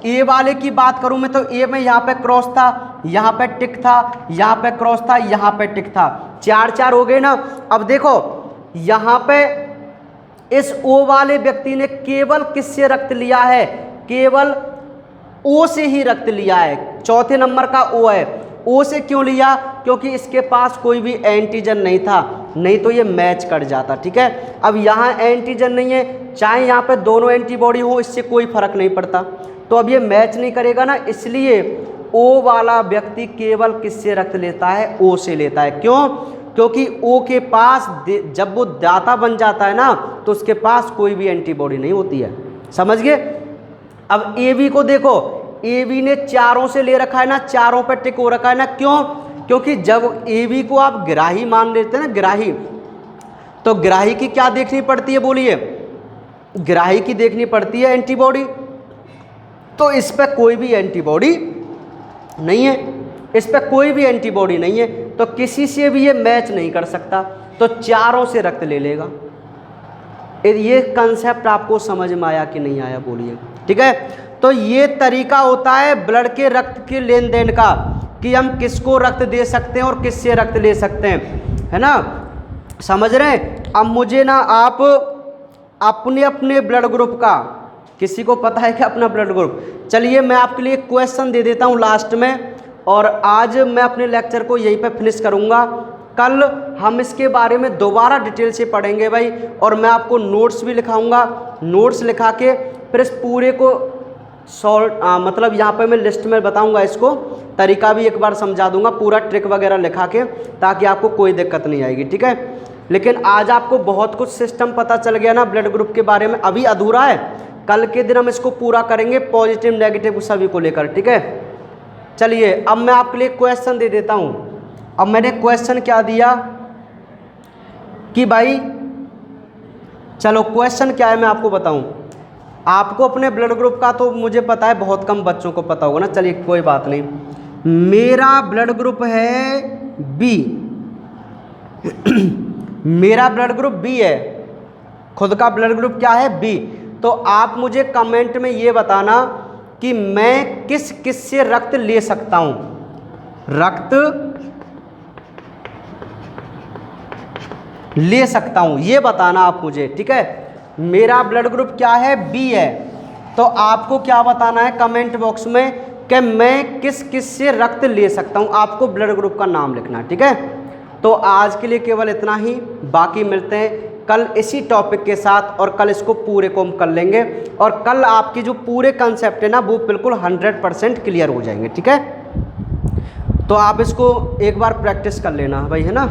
Speaker 1: ए वाले की बात करूं मैं, तो ए में यहाँ पे क्रॉस था, यहाँ पे टिक था, यहाँ पे क्रॉस था, यहाँ पे टिक था, 4 हो गए ना। अब देखो यहाँ पे इस ओ वाले व्यक्ति ने केवल किससे रक्त लिया है, केवल ओ से ही रक्त लिया है। चौथे नंबर का ओ है। ओ से क्यों लिया? क्योंकि इसके पास कोई भी एंटीजन नहीं था, नहीं तो ये मैच कर जाता। ठीक है, अब यहाँ एंटीजन नहीं है, चाहे यहाँ पे दोनों एंटीबॉडी हो, इससे कोई फर्क नहीं पड़ता। तो अब ये मैच नहीं करेगा ना, इसलिए ओ वाला व्यक्ति केवल किससे रक्त लेता है, ओ से लेता है। क्यों? क्योंकि ओ के पास जब वो दाता बन जाता है ना, तो उसके पास कोई भी एंटीबॉडी नहीं होती है। समझ गए? अब ए बी को देखो, ए बी ने चारों से ले रखा है ना, चारों पे टिक हो रखा है ना। क्यों? क्योंकि जब ए बी को आप ग्राही मान लेते हैं ना, ग्राही, तो ग्राही की क्या देखनी पड़ती है, बोलिए, ग्राही की देखनी पड़ती है एंटीबॉडी। तो इस पे कोई भी एंटीबॉडी नहीं है, इस पे कोई भी एंटीबॉडी नहीं है, तो किसी से भी ये मैच नहीं कर सकता, तो चारों से रक्त ले लेगा। ये कंसेप्ट आपको समझ में आया कि नहीं आया, बोलिए। ठीक है, तो ये तरीका होता है ब्लड के रक्त के लेन देन का, कि हम किसको रक्त दे सकते हैं और किससे रक्त ले सकते हैं, है ना? समझ रहे हैं? अब मुझे ना आप अपने अपने ब्लड ग्रुप का, किसी को पता है कि अपना ब्लड ग्रुप, चलिए मैं आपके लिए क्वेश्चन दे देता हूँ लास्ट में, और आज मैं अपने लेक्चर को यहीं पे फिनिश करूँगा। कल हम इसके बारे में दोबारा डिटेल से पढ़ेंगे भाई, और मैं आपको नोट्स भी लिखाऊंगा। नोट्स लिखा के फिर इस पूरे को सॉल्व मतलब यहाँ पे मैं लिस्ट में बताऊंगा, इसको तरीका भी एक बार समझा दूंगा, पूरा ट्रिक वगैरह लिखा के, ताकि आपको कोई दिक्कत नहीं आएगी, ठीक है। लेकिन आज आपको बहुत कुछ सिस्टम पता चल गया ना ब्लड ग्रुप के बारे में, अभी अधूरा है, कल के दिन हम इसको पूरा करेंगे पॉजिटिव नेगेटिव सभी को लेकर, ठीक है। चलिए अब मैं आपके लिए क्वेश्चन दे देता हूँ। अब मैंने क्वेश्चन क्या दिया कि भाई, चलो क्वेश्चन क्या है मैं आपको बताऊं। आपको अपने ब्लड ग्रुप का तो मुझे पता है, बहुत कम बच्चों को पता होगा ना, चलिए कोई बात नहीं। मेरा ब्लड ग्रुप है बी मेरा ब्लड ग्रुप बी है, खुद का ब्लड ग्रुप क्या है बी। तो आप मुझे कमेंट में ये बताना कि मैं किस किस से रक्त ले सकता हूं, रक्त ले सकता हूं, ये बताना आप मुझे, ठीक है। मेरा ब्लड ग्रुप क्या है बी है, तो आपको क्या बताना है कमेंट बॉक्स में कि मैं किस किस से रक्त ले सकता हूं, आपको ब्लड ग्रुप का नाम लिखना, ठीक है। तो आज के लिए केवल इतना ही, बाकी मिलते हैं कल इसी टॉपिक के साथ, और कल इसको पूरे को हम कर लेंगे, और कल आपकी जो पूरे कंसेप्ट है ना वो बिल्कुल 100% क्लियर हो जाएंगे, ठीक है। तो आप इसको एक बार प्रैक्टिस कर लेना भाई, है ना।